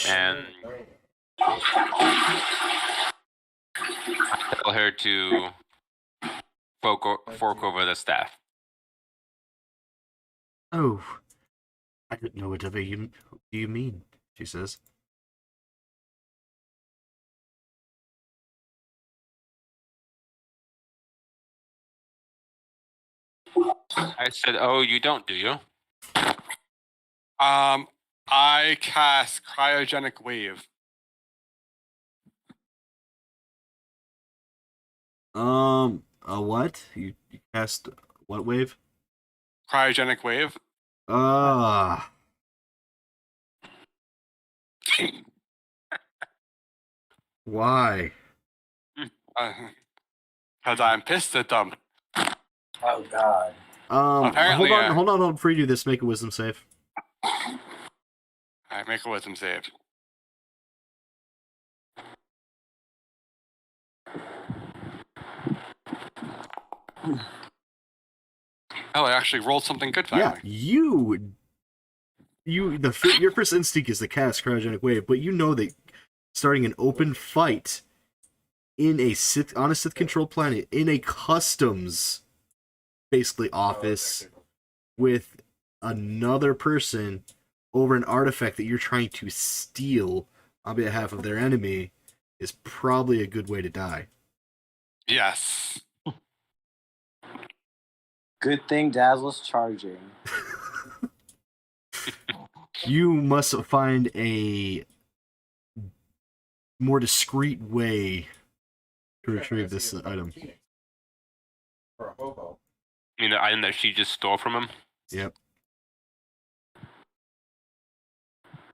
And I tell her to fork over the staff. Oh, I don't know whatever you mean, she says. I said, oh, you don't, do you? I cast Cryogenic Wave. A what? You cast what wave? Cryogenic Wave. Ah. Why? Because I'm pissed at them. Oh God. Apparently, hold on, before you do this, make a wisdom save. I make a wisdom save. Oh, I actually rolled something good finally. Yeah, your first instinct is to cast cryogenic wave, but you know that starting an open fight on a Sith controlled planet in a customs basically office with another person over an artifact that you're trying to steal on behalf of their enemy is probably a good way to die. Yes. Good thing Dazzle's charging. You must find a more discreet way to retrieve this item. For a hobo. I mean, the item that she just stole from him. Yep.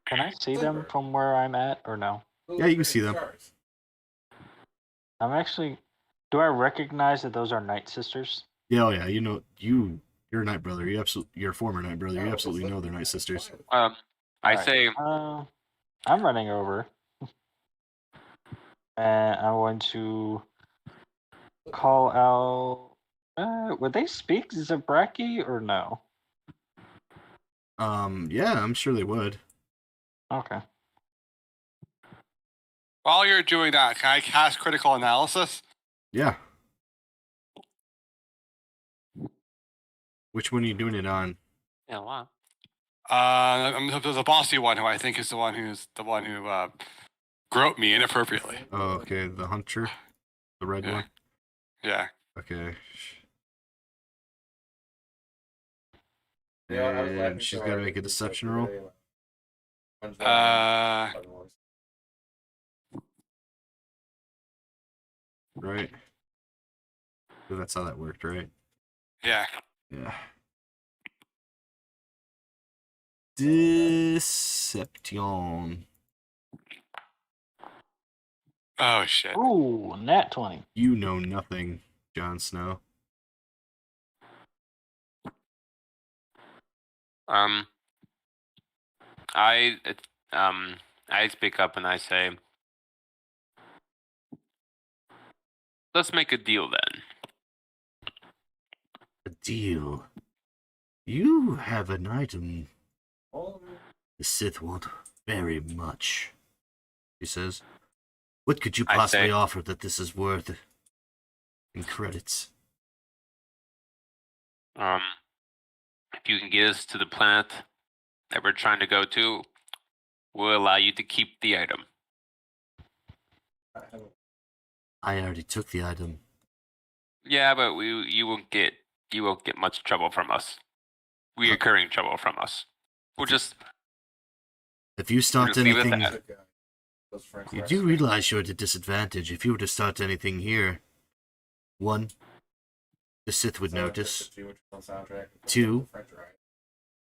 Can I see them from where I'm at or no? Yeah, you can see them. I'm actually. Do I recognize that those are Night Sisters? Yeah, oh yeah, you know, you're a Night Brother. You're a former Night Brother. You absolutely know they're Night Sisters. I Alright. say, I'm running over. And I'm going to call out. Would they speak Zabraki or no? Yeah, I'm sure they would. Okay. While you're doing that, can I cast critical analysis? Yeah. Which one are you doing it on? yeah, wow. The bossy one, who I think is the one who groped me inappropriately. Oh, okay, the Hunter, the red Yeah. one. Yeah. Okay. Yeah, I was laughing And she's so got to hard make a at this, deception like, roll. the way, like, Right. So that's how that worked, right? Yeah. Yeah. Deception. Oh shit. Ooh, nat 20. You know nothing, Jon Snow. I speak up and I say, let's make a deal then. A deal. You have an item the Sith want very much, he says. What could you I possibly say- offer that this is worth in credits? If you can get us to the planet that we're trying to go to, we'll allow you to keep the item. I already took the item. Yeah, but you won't get much trouble from us. Reoccurring trouble from us. We'll just If you start Just leave it anything, at you do realize you're at a disadvantage. If you were to start anything here, one, the Sith would notice. Two,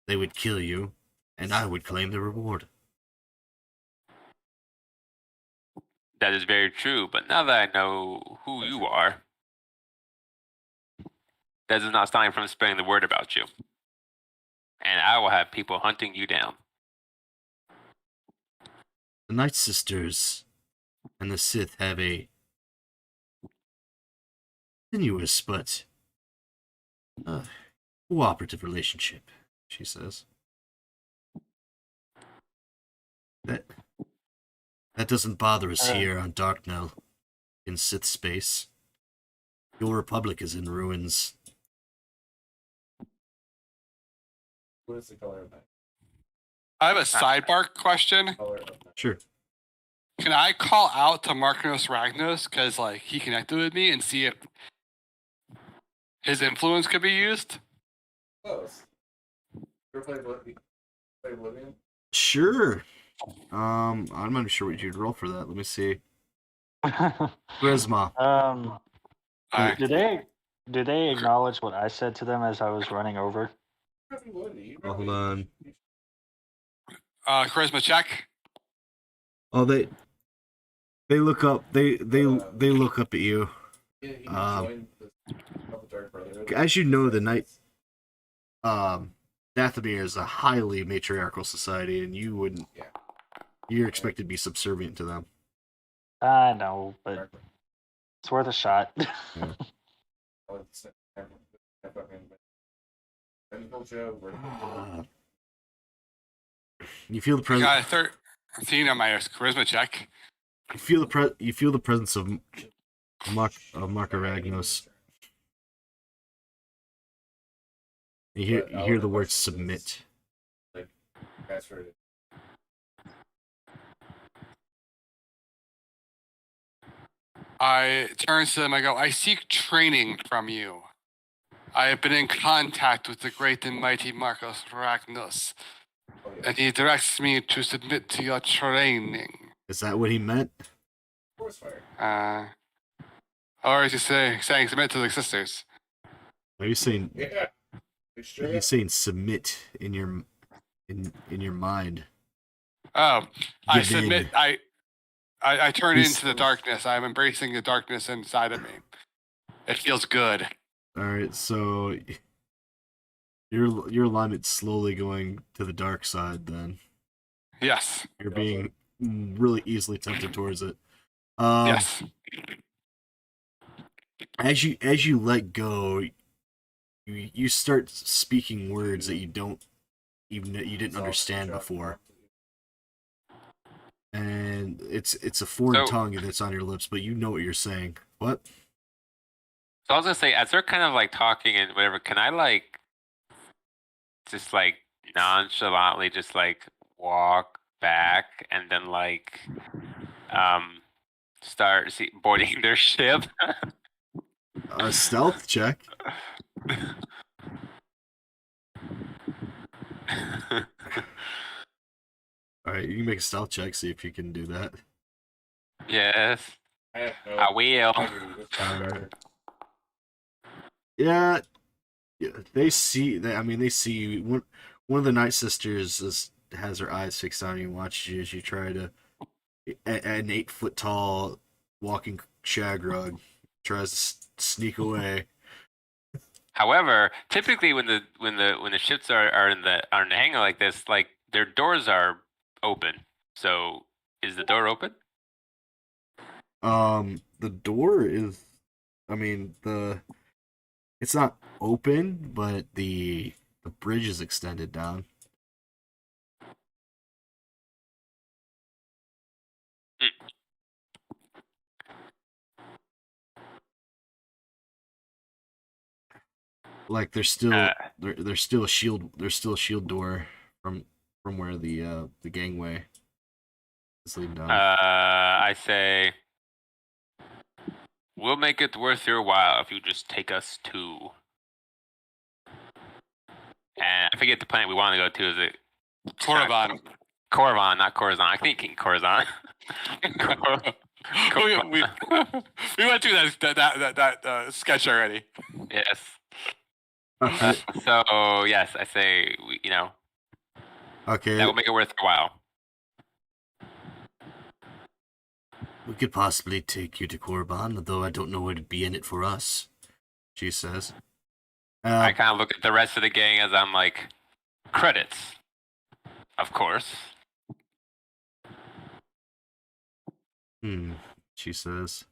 they would kill you, and I would claim the reward. that is very true. But now that I know who you are, that does not stop me from spreading the word about you. And I will have people hunting you down. The Night Sisters and the Sith have a tenuous but cooperative relationship, she says. That doesn't bother us here on Darknell, in Sith space. Your Republic is in ruins. What is the color of that? I have a sidebar question. Color of that. Sure. Can I call out to Markinos Ragnos because like he connected with me and see if his influence could be used? Close. You ever play Oblivion? Sure. I'm not even sure what you'd roll for that. Let me see. Charisma. Alright. Do they acknowledge what I said to them as I was running over? Oh, hold on. Charisma check. Oh, they look up. They look up at you. As you know, the Night Dathomir is a highly matriarchal society, and you wouldn't. You're expected to be subservient to them. I know, but it's worth a shot. You feel the I presence. got a 13 on my charisma check. You feel the presence of Mark Aragnos. You hear the word submit. I turn to them. I go, I seek training from you. I have been in contact with the great and mighty Marcos Ragnos, Oh, yeah. and he directs me to submit to your training. Is that what he meant? Force fire. Or is he saying submit to the sisters? Are you saying Yeah. Straight he's saying submit in your mind? Oh, I Give in. submit. I turn He's- into the darkness. I'm embracing the darkness inside of me. It feels good. All right, so your alignment's slowly going to the dark side. Then Yes. you're being really easily tempted towards it. Yes. As you let go, you start speaking words that you didn't understand before, and it's a foreign So- tongue that's on your lips, but you know what you're saying. What? So I was gonna say, as they're kind of like talking and whatever, can I like just like nonchalantly just like walk back and then like start boarding their ship? A stealth check. All right, you can make a stealth check. See if you can do that. Yes, I have no I will. Alright. Yeah, they see. They see you. One of the Night Sisters has her eyes fixed on you and watches you as you try to. An 8 foot tall walking shagrug tries to sneak away. However, typically when the ships are in the hangar like this, like their doors are open. So is the door open? The door is. It's not open, but the bridge is extended down. Like there's still there's still a shield door from where the gangway is leading down. I say we'll make it worth your while if you just take us to. And I forget the planet we want to go to. Is it Korriban. Korriban, not Corazon? I think Corazon. we went through that sketch already. Yes. Alright, So yes, I say okay, that will make it worth your while. we could possibly take you to Korriban, though I don't know what would be in it for us. She says. I kind of look at the rest of the gang as I'm like, credits, of course. She says.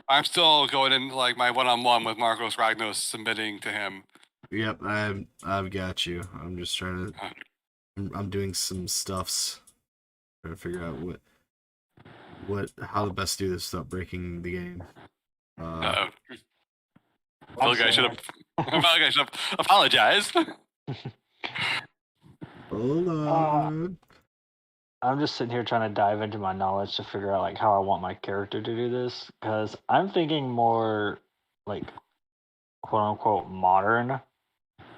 I'm still going in like my one-on-one with Marcos Ragnos, submitting to him. Yep, I've got you. I'm just trying to. I'm doing some stuffs, trying to figure out how to best do this without breaking the game. I feel like I should have apologized. Hold on. I'm just sitting here trying to dive into my knowledge to figure out like how I want my character to do this because I'm thinking more like quote unquote modern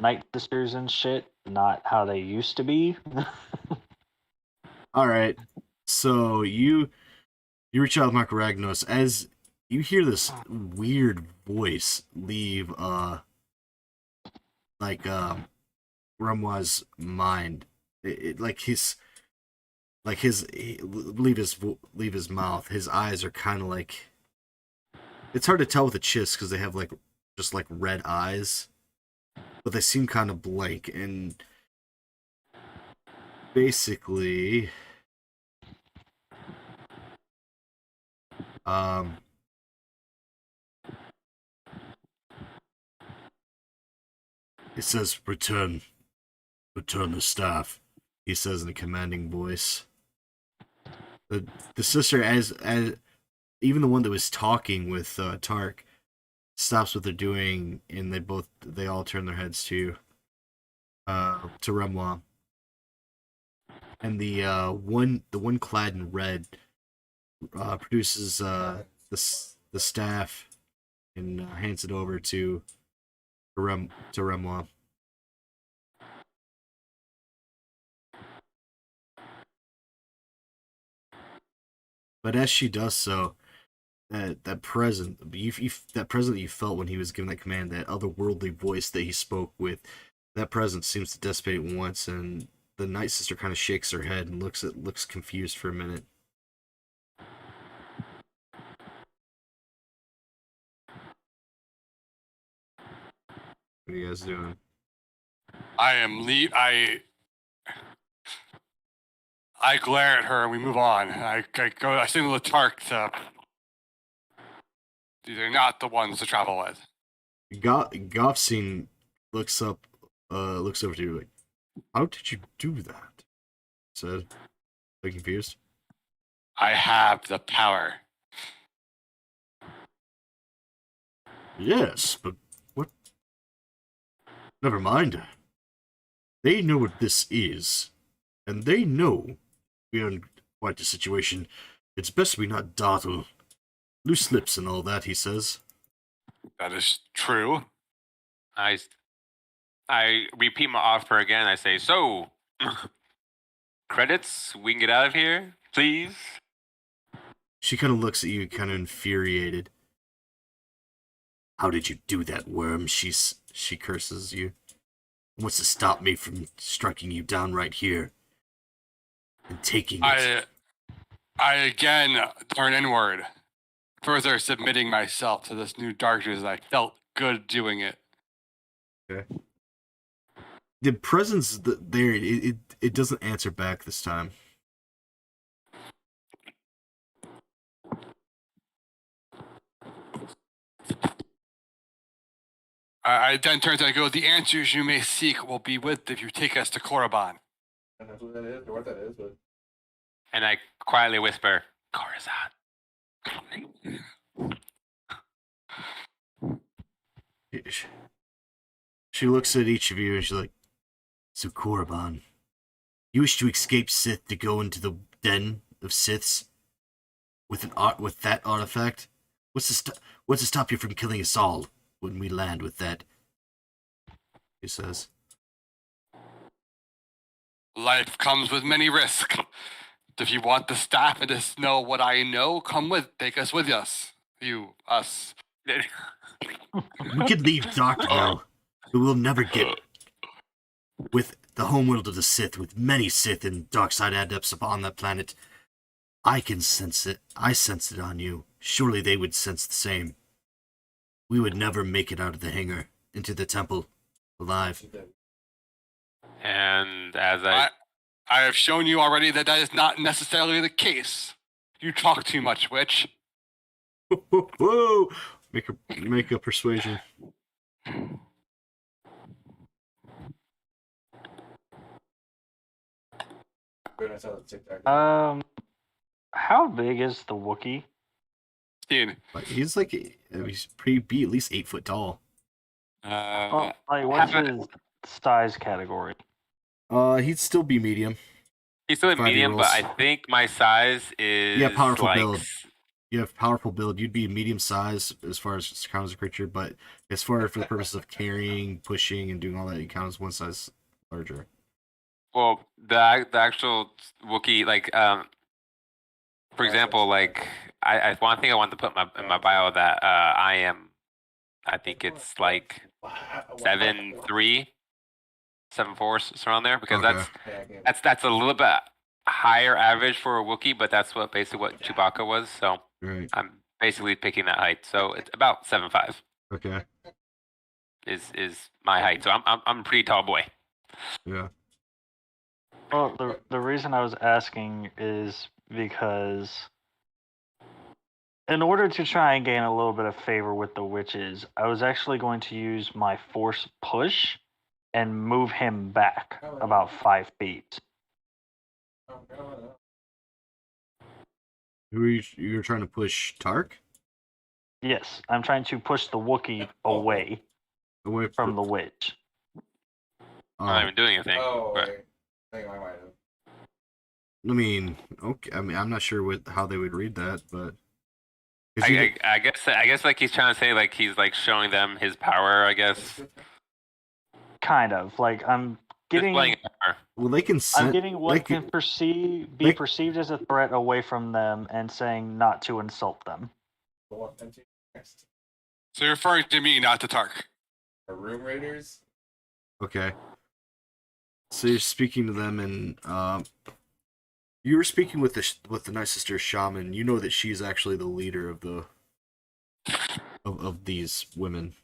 Night Sisters and shit, not how they used to be. All right. So you reach out with Marco Ragnos as you hear this weird voice leave Remwa's mind. Leave his mouth. His eyes are kind of like, it's hard to tell with the chiss because they have like just like red eyes, but they seem kind of blank. And basically, it says return the staff. He says in a commanding voice. The sister, as even the one that was talking with Tark, stops what they're doing, and they all turn their heads to Remwa. And the one clad in red produces the staff and hands it over to Remwa. But as she does so, that present that you felt when he was given that command, that otherworldly voice that he spoke with, that presence seems to dissipate once, and the Night Sister kind of shakes her head and looks confused for a minute. What are you guys doing? I glare at her and we move on. I signal the Tark to. These are not the ones to travel with. Goffstein looks over to you like, "How did you do that?" Said, like confused. I have the power. Yes, but what? Never mind. They know what this is, and they know we are in quite a situation. It's best we not dawdle. Loose lips and all that, he says. That is true. I repeat my offer again. I say, so, credits, we can get out of here, please. She kind of looks at you, kind of infuriated. How did you do that, worm? She curses you. Wants to stop me from striking you down right here and taking it. I again turn inward, further submitting myself to this new darkness. I felt good doing it. Okay. The presence there, it doesn't answer back this time. I then turn and I go, the answers you may seek will be with if you take us to Korriban. And that's what that is, or what that is, but And I quietly whisper, Coruscant. She looks at each of you and she's like, so Korriban, you wish to escape Sith to go into the den of Siths with that artifact? What's to stop you from killing us all when we land with that? He says. Life comes with many risks. If you want the staff and to know what I know, take us with us. Us. We could leave Darkville, but we'll never get with the homeworld of the Sith, with many Sith and Darkside adepts upon that planet. I can sense it. I sense it on you. Surely they would sense the same. We would never make it out of the hangar into the temple alive. And as I have shown you already that is not necessarily the case. You talk too much, witch. Whoa! Make a persuasion. when I saw the TikTok. How big is the Wookiee? Like, he's pretty at least 8 foot tall. What's his size category? He'd still be medium. He's still a medium, but I think my size is powerful like... build. You have powerful build. You'd be medium size as far as count as a creature, but as far for the purposes of carrying, pushing, and doing all that, you count as one size larger. Well, the actual Wookiee, like, for example, like, one thing I want to put in my bio that I think it's like 7'3", 7'4", around there, because Okay. that's a little bit higher average for a Wookiee, but that's basically what Chewbacca was. So Right. I'm basically picking that height. So it's about 7'5" Okay. is my height. So I'm a pretty tall boy. Yeah. Well, the reason I was asking is because in order to try and gain a little bit of favor with the witches, I was actually going to use my force push and move him back about 5 feet. Who are you were trying to push Tark? Yes, I'm trying to push the Wookiee away from the witch. I'm not even doing anything. Oh, but- wait. I think I might have. I mean, okay. I mean, I'm not sure how they would read that, but 'cause you did- I guess like he's trying to say like he's like showing them his power. I guess Kind of like I'm just playing getting it power. well, they can I'm send. getting what they can be they- perceived as a threat away from them and saying not to insult them. The one empty next. So you're referring to me, not to Tark. Our room raiders. Okay. So you're speaking to them, and you were speaking with the Night Sister shaman. You know that she's actually the leader of the of these women.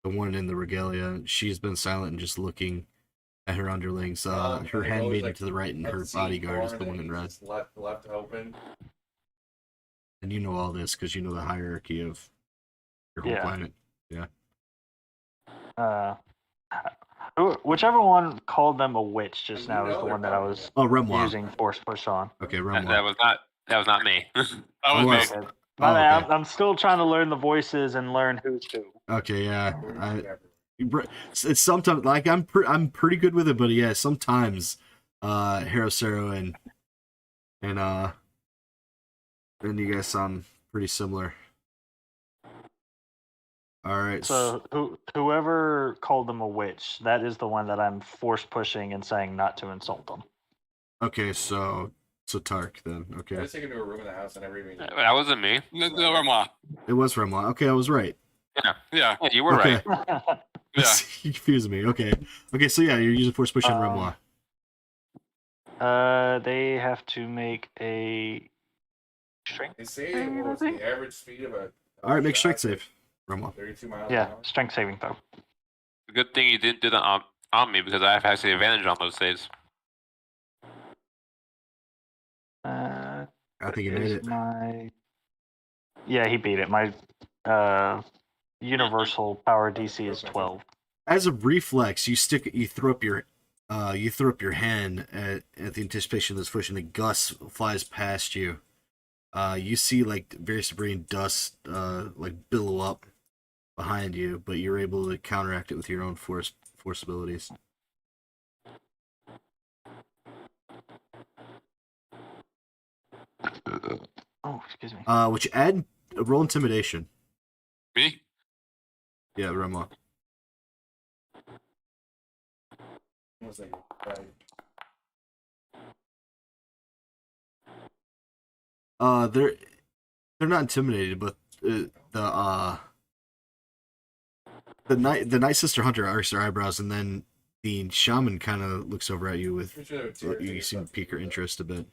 The one in the regalia. She's been silent and just looking at her underlings. Her I've always, handmaiden like, to the right, and her unseen bodyguard is the door one in that red. he's left open. And you know all this because you know the hierarchy of your whole Yeah. planet. Whichever one called them a witch just You now is know the they're one that I fucking was Oh, Remois. using force push on. Okay, That Remois. was not me. That was Oh, me. well. Okay. My bad. okay. I'm still trying to learn the voices and learn who's who. Okay, yeah. Everywhere. It's sometimes like I'm pretty good with it, but yeah, sometimes Harosero and you guys sound pretty similar. All right. So whoever called them a witch, that is the one that I'm force pushing and saying not to insult them. Okay, so Tark then. I Okay, was taken to a room in the house and I never even. That wasn't me. No, Remois. it was Remois. Okay, I was right. Yeah. Yeah, you were Okay. right. Yeah. You confused me. Okay. Okay, so yeah, you're using force push on Um, Remois. They have to make a strength. They say what was the average speed of a. All right, make shot? strength save, Remois. 32 miles. Yeah, An hour? strength saving throw. Good thing you didn't do that on me because I have actually advantage on those saves. Uh, I think you made is it. my yeah, he beat it. My universal power DC is 12. As a reflex, you throw up your hand at the anticipation of this push, and a gust flies past you. You see like various debris and dust like billow up behind you, but you're able to counteract it with your own force abilities. Oh, excuse me. Which add roll intimidation. Me? Yeah, Remois. It was like, right. They're not intimidated, but the night sister hunter arcs their eyebrows, and then the shaman kind of looks over at you with Pretty sure they were tears you in seem to your pique her interest a bit.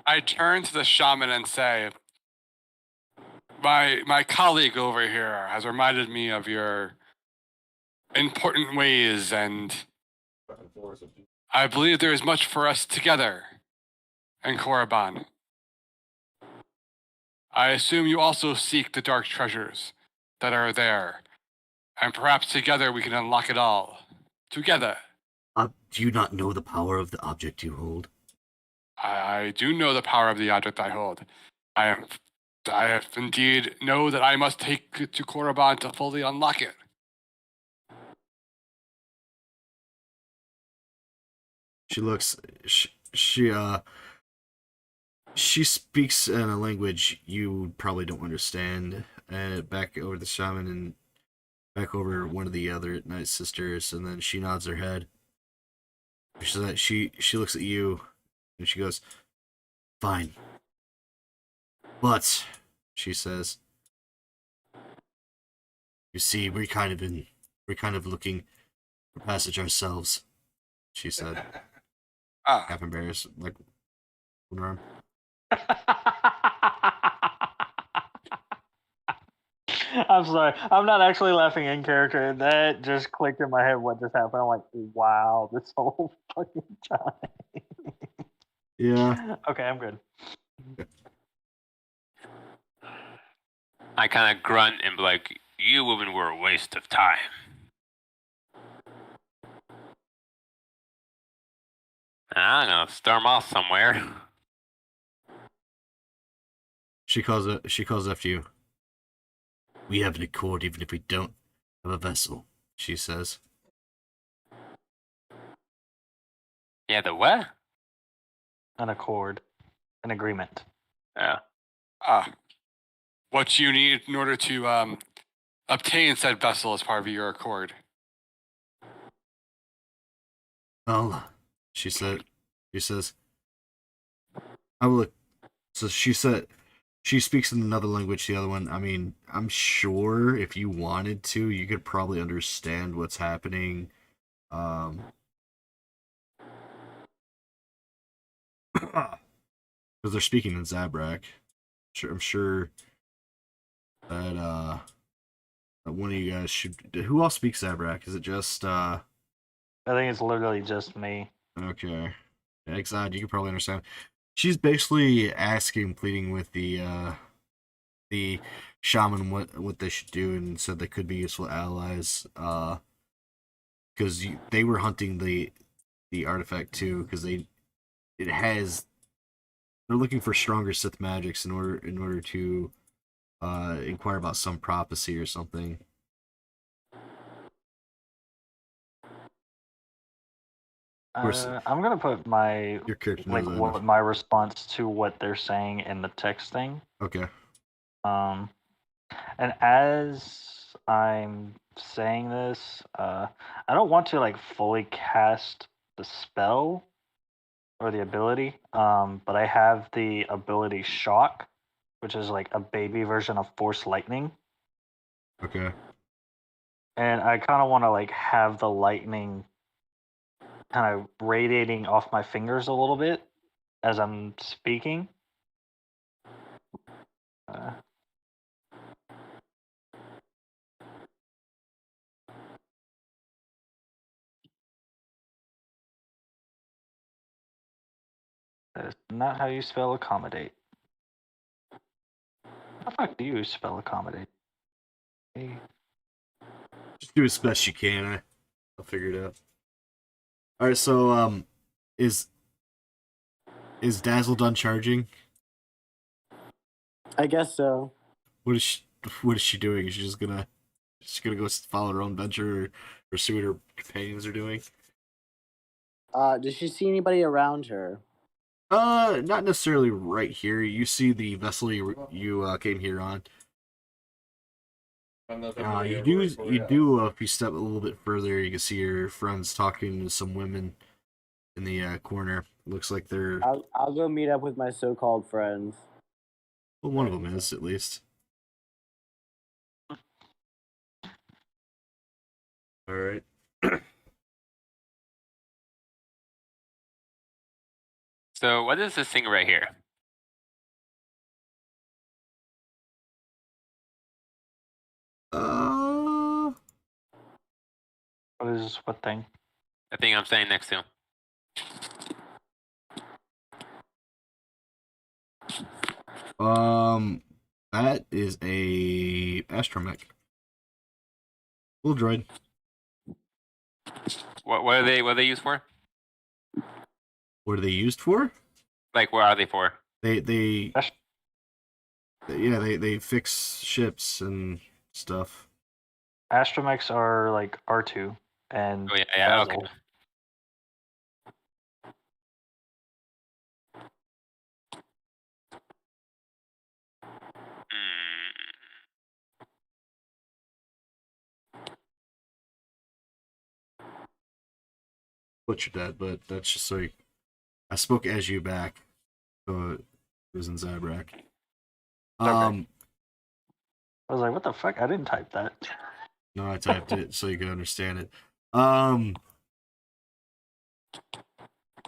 I turn to the shaman and say, my colleague over here has reminded me of your important ways, and fucking force of- I believe there is much for us together in Korriban. I assume you also seek the dark treasures that are there, and perhaps together we can unlock it all. Together. Do you not know the power of the object you hold? I do know the power of the object I hold. I have indeed know that I must take it to Korriban to fully unlock it. She looks. She speaks in a language you probably don't understand. Back over the shaman and back over one of the other night sisters, and then she nods her head. She looks at you, and she goes, "Fine." But she says, "You see, we're kind of looking for passage ourselves." She said, Ah, half embarrassed, like one arm. I'm sorry. I'm not actually laughing in character. That just clicked in my head what just happened. I'm like, wow, this whole fucking time. Yeah. Okay, I'm good. I kind of grunt and be like, "You women were a waste of time." I'm gonna storm off somewhere. She calls after you. "We have an accord even if we don't have a vessel," she says. Yeah, the what? An accord, an agreement. Oh. What you need in order to obtain said vessel as part of your accord. Well, she says, I will. So she said, she speaks in another language, the other one. I mean, I'm sure if you wanted to, you could probably understand what's happening. Because they're speaking in Zabrak. I'm sure that that one of you guys should. Who else speaks Zabrak? Is it just I think it's literally just me. Okay. Exide, you can probably understand. She's basically asking, pleading with the shaman what they should do, and said they could be useful allies. Because they were hunting the artifact too, because they're looking for stronger Sith magics in order to inquire about some prophecy or something. course, I'm gonna put my Your character like knows that what enough. my response to what they're saying in the text thing. Okay. And as I'm saying this, I don't want to like fully cast the spell or the ability, but I have the ability Shock, which is like a baby version of Force Lightning, Okay. and I kind of want to like have the lightning kind of radiating off my fingers a little bit as I'm speaking. That is not how you spell accommodate. How the fuck do you spell accommodate? Just do as best you can. I'll figure it out. All right. So, is Dazzle done charging? I guess so. What is she doing? Is she just gonna go follow her own venture or see what her companions are doing? Does she see anybody around her? Not necessarily right here. You see the vessel you came here on. You do if you step a little bit further, you can see your friends talking to some women in the corner. Looks like they're I'll go meet up with my so-called friends. well, one of them is at least. All right. So what is this thing right here? What is what thing? The thing I'm standing next to. That is a astromech. Little droid. What are they used for? What are they used for? Like, what are they for? They fix ships and stuff. Astromechs are like R2 and Oh yeah, okay. Basil. Butchered that, but that's just so I spoke as you back, so it was in Zabrak. I was like, what the fuck? I didn't type that. No, I typed it so you could understand it.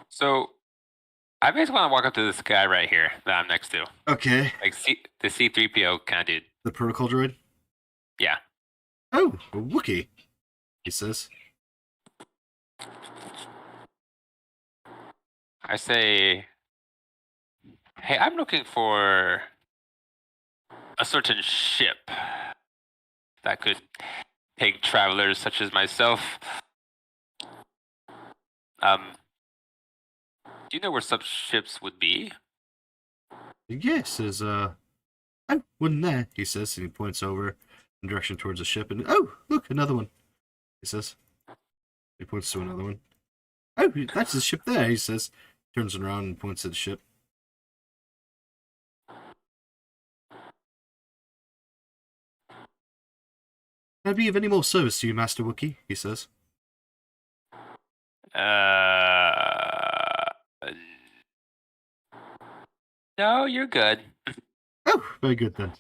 So I basically want to walk up to this guy right here that I'm next to. Okay. Like the C-3PO kind of dude. The protocol droid? Yeah. Oh, a Wookiee, he says. I say, hey, I'm looking for a certain ship that could take travelers such as myself. Do you know where such ships would be? Yes, says, oh, wouldn't that? He says, and he points over in direction towards the ship, and oh, look, another one. He says. He points to another one. Oh, that's the ship there, he says. Turns around and points at the ship. Can I be of any more service to you, Master Wookiee? He says. No, you're good. Oh, very good then.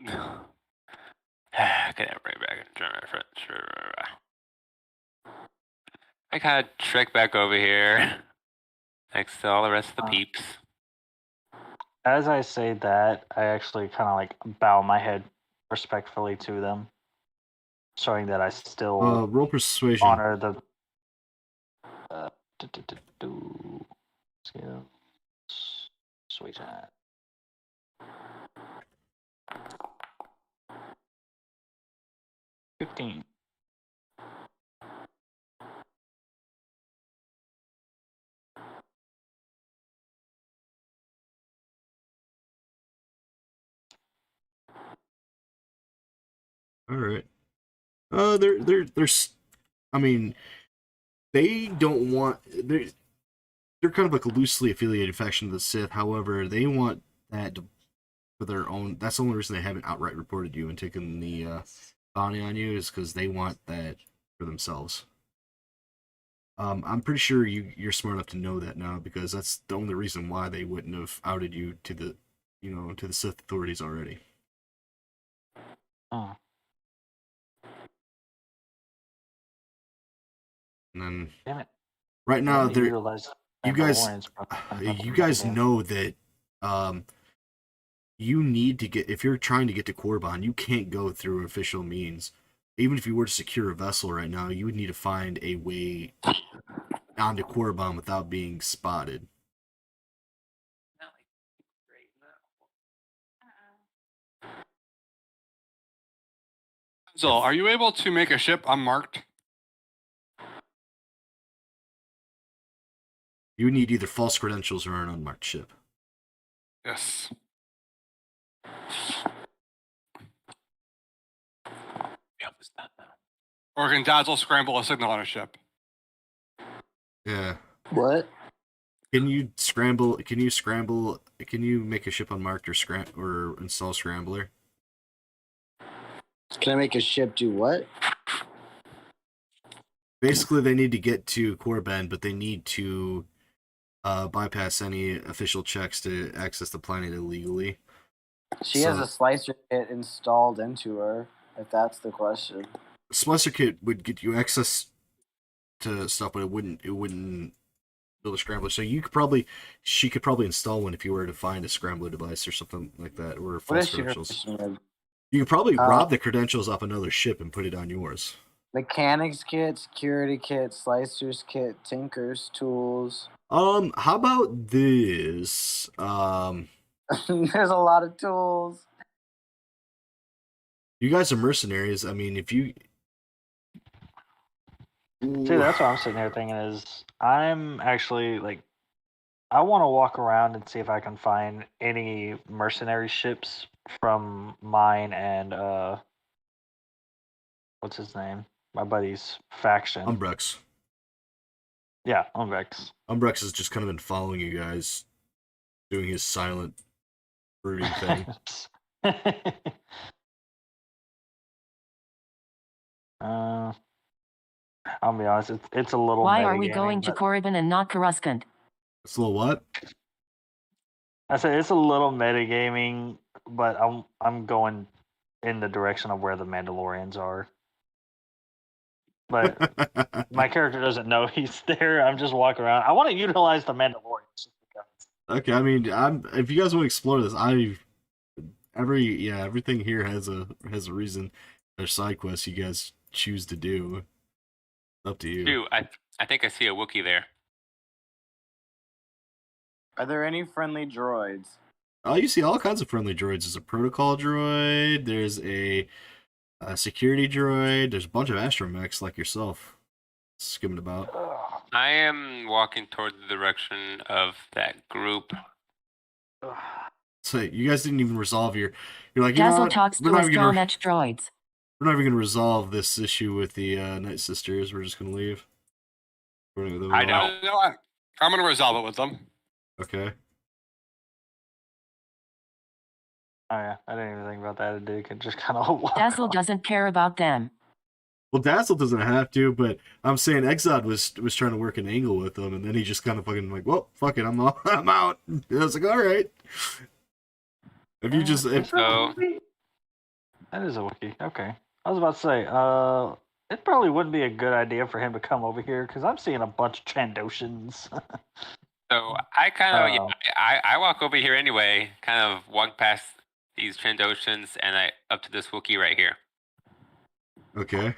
Can I bring back in German French? I kind of trek back over here next to all the rest of the peeps. As I say that, I actually kind of like bow my head respectfully to them, showing that I still Roll persuasion. honor the skills. Sweet chat. $15. All right. There's. I mean, they don't want. They're kind of like a loosely affiliated faction of the Sith. However, they want that for their own. That's the only reason they haven't outright reported you and taken the bounty on you is because they want that for themselves. I'm pretty sure you're smart enough to know that now because that's the only reason why they wouldn't have outed you to the, to the Sith authorities already. Oh. And then Damn it. right now Didn't they're utilize you guys Mandalorians for- you guys know that you need to get, if you're trying to get to Korriban, you can't go through official means. Even if you were to secure a vessel right now, you would need to find a way onto Korriban without being spotted. So, are you able to make a ship unmarked? You need either false credentials or an unmarked ship. Yes. Or can Dazzle scramble a signal on a ship? Yeah. What? Can you scramble? Can you make a ship unmarked or install scrambler? Can I make a ship do what? Basically, they need to get to Korriban, but they need to bypass any official checks to access the planet illegally. She has a slicer kit installed into her, if that's the question. Splicer kit would get you access to stuff, but it wouldn't build a scrambler. So she could probably install one if you were to find a scrambler device or something like that, or What false is she credentials. her? You could probably rob the credentials off another ship and put it on yours. Mechanics kit, security kit, slicers kit, tinkers, tools. How about this? There's a lot of tools. You guys are mercenaries. I mean, if you See, that's what I'm sitting here thinking is I'm actually like I want to walk around and see if I can find any mercenary ships from mine and what's his name? My buddy's faction. Umbrex. Yeah, Umbrex. Umbrex has just kind of been following you guys, doing his silent brooding thing. I'll be honest, it's a little. Why are we metagaming, going to but- Korriban and not Coruscant? It's a little what? I said it's a little metagaming, but I'm going in the direction of where the Mandalorians are. But my character doesn't know he's there. I'm just walking around. I want to utilize the Mandalorians. Just because. Okay, I mean, if you guys want to explore this, everything here has a reason. There's side quests you guys choose to do. It's up to you. Dude, I think I see a Wookiee there. Are there any friendly droids? Oh, you see all kinds of friendly droids. There's a protocol droid. There's a security droid. There's a bunch of astromechs like yourself skimming about. I am walking toward the direction of that group. So you guys didn't even resolve you're like, you know Dazzle what? talks We're to not even gonna- Astromech droids. We're not even going to resolve this issue with the Night Sisters. We're just going to leave. I don't. You know what? I'm gonna resolve it with them. Okay. Oh yeah, I didn't even think about that. It could just kind of walk Dazzle off. doesn't care about them. Well, Dazzle doesn't have to, but I'm saying Exod was trying to work an angle with him, and then he just kind of fucking like, well, fuck it, I'm out. And I was like, all right. If you just if So- That is a wiki. Okay. I was about to say, it probably wouldn't be a good idea for him to come over here because I'm seeing a bunch of Trandoshans. So I kind of, Oh. I walk over here anyway, kind of walk past these Trandoshans and I up to this Wookiee right here. okay,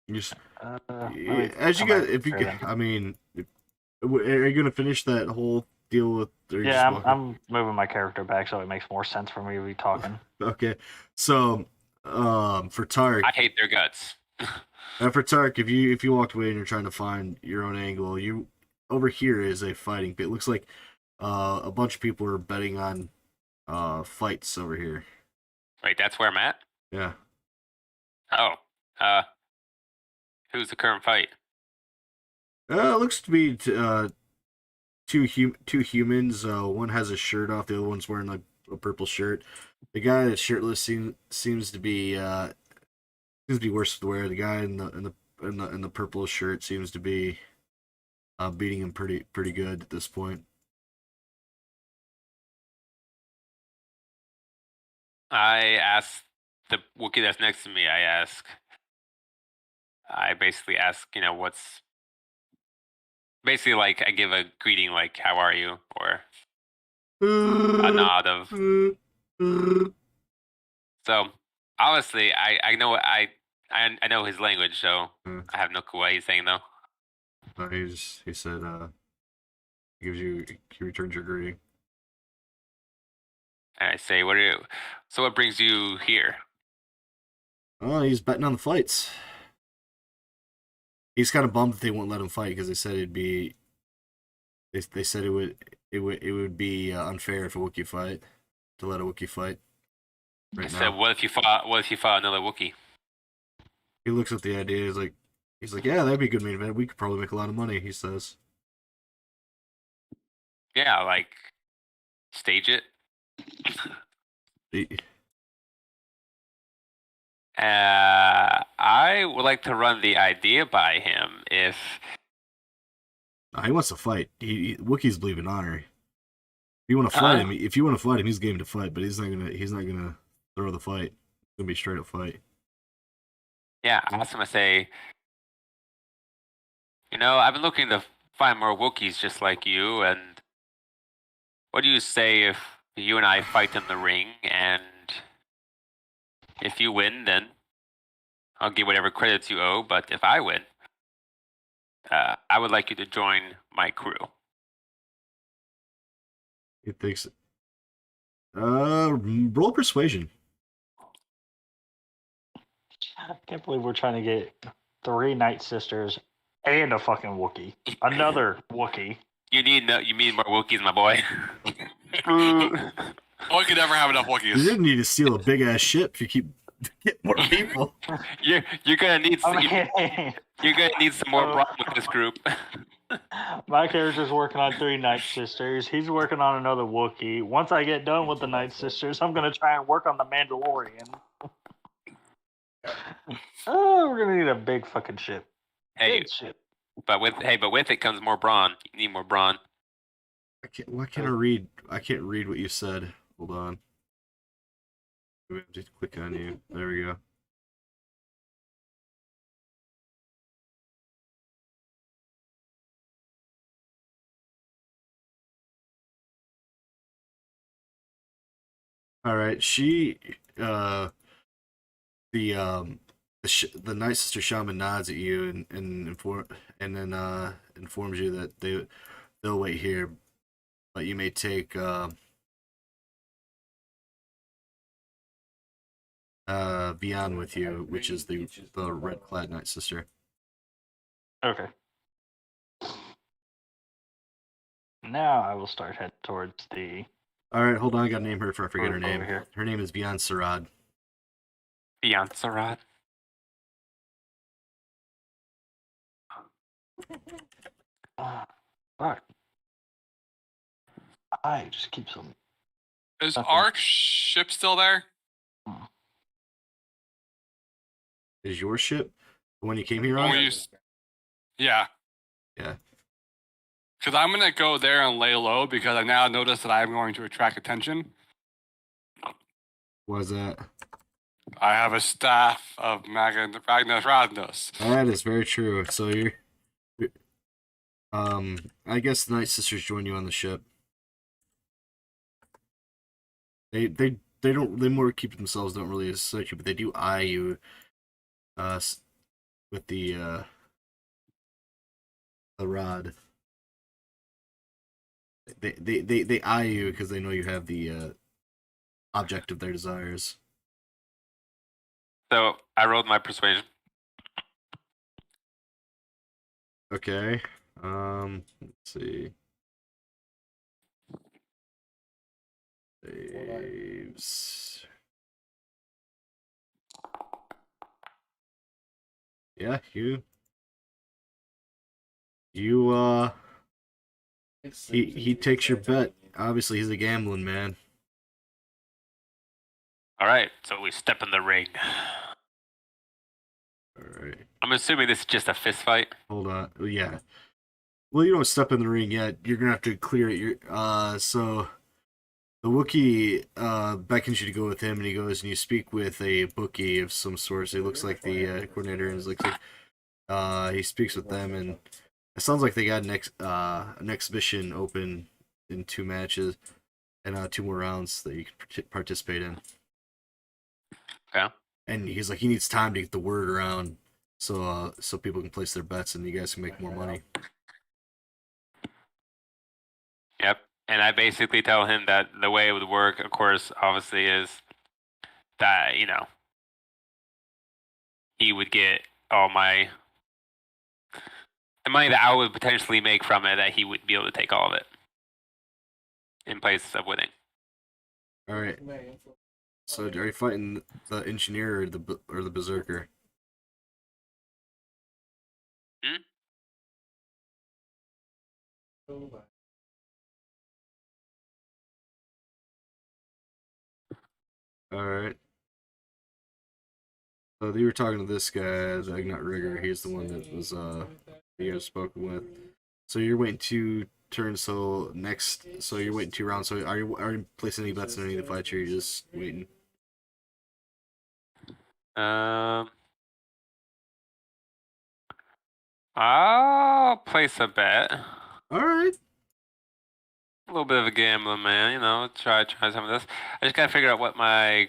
you just Let me as you come got back if you here get, then. I mean, are you gonna finish that whole deal with? Or you just Yeah, walking? I'm moving my character back so it makes more sense for me to be talking. Okay, so for Tark, I hate their guts. for Tark, if you walked away and you're trying to find your own angle, you over here is a fighting pit. It looks like a bunch of people are betting on fights over here. Right, that's where I'm at. Yeah. Oh, who's the current fight? It looks to be two humans. One has a shirt off. The other one's wearing like a purple shirt. The guy that's shirtless seems to be worse to wear. The guy in the purple shirt seems to be beating him pretty good at this point. I ask the Wookiee that's next to me. I basically ask, what's basically like I give a greeting like, "How are you?" or a nod of. So obviously, I know I know his language, so I have no clue what he's saying though. He said he returns your greeting. And I say, "What are you? So what brings you here?" Oh, he's betting on the fights. He's kind of bummed that they won't let him fight because they said it'd be. They said it would be unfair if a Wookiee fight to let a Wookiee fight. I Right said, now, "What if you fought another Wookiee?" he looks at the idea. He's like, yeah, that'd be a good main event. We could probably make a lot of money. He says. Yeah, like stage it. He- I would like to run the idea by him if he wants to fight. Wookiees believe in honor. If you want to fight him, he's game to fight. But he's not gonna throw the fight. It's gonna be straight up fight. yeah, I asked him to say, I've been looking to find more Wookiees just like you, and what do you say if you and I fight in the ring, and if you win, then I'll give whatever credits you owe, but if I win, I would like you to join my crew. He thinks. Roll persuasion. I can't believe we're trying to get 3 Night Sisters and a fucking Wookiee. Another Wookiee. You need more Wookiees, my boy. We could never have enough You Wookiees. didn't need to steal a big ass ship if you keep getting more people. You're gonna need some, Okay. you're gonna need some more brawn with this group. My character's working on 3 Night Sisters. He's working on another Wookiee. Once I get done with the Night Sisters, I'm gonna try and work on the Mandalorian. Oh, we're gonna need a big fucking ship. Hey, Big ship. but with it comes more brawn. You need more brawn. Why can't I read? I can't read what you said. Hold on. We have to click on you. There we go. All right, the Night Sister Shaman nods at you and informs you that they'll wait here, but you may take Vian with you, which is the red clad Night Sister. Okay. Now I will start heading towards the. All right, hold on. I gotta name her before I forget her Over name. here. Her name is Vian Sarad. Beyond Sarad. Fuck. I just keep some. Is Okay. Ark's ship still there? Is your ship the one you came here When on? we used- Yeah. Yeah. Because I'm going to go there and lay low because I now noticed that I'm going to attract attention. Was that? I have a staff of Magnus Radnos. That is very true. So you're I guess the Night Sisters join you on the ship. They more keep themselves, don't really associate you, but they do eye you with the rod. They eye you because they know you have the object of their desires. So I rolled my persuasion. Okay. Let's see. Saves. Yeah, you he takes your bet. Obviously he's a gambling man. All right, so we step in the ring. Alright. I'm assuming this is just a fist fight. Hold on. Yeah. Well, you don't step in the ring yet. You're gonna have to clear it. So the Wookiee beckons you to go with him, and he goes and you speak with a bookie of some sort. So he looks like the coordinator, and looks like he speaks with them, and it sounds like they got an exhibition open in 2 matches and 2 more rounds that you can participate in. Okay. And he's like, he needs time to get the word around, so people can place their bets and you guys can make more money. Yep. And I basically tell him that the way it would work, of course, obviously, is that, he would get all the money that I would potentially make from it, that he would be able to take all of it in place of winning. All right. So are you fighting the engineer or the berserker? All right. So you were talking to this guy, the Ignat Rigger. He's the one that was you guys spoken with. So you're waiting 2 turns. So you're waiting 2 rounds. So are you placing any bets on any of the fights? Or are you just waiting? I'll place a bet. All right. A little bit of a gambling, man. Try some of this. I just gotta figure out what where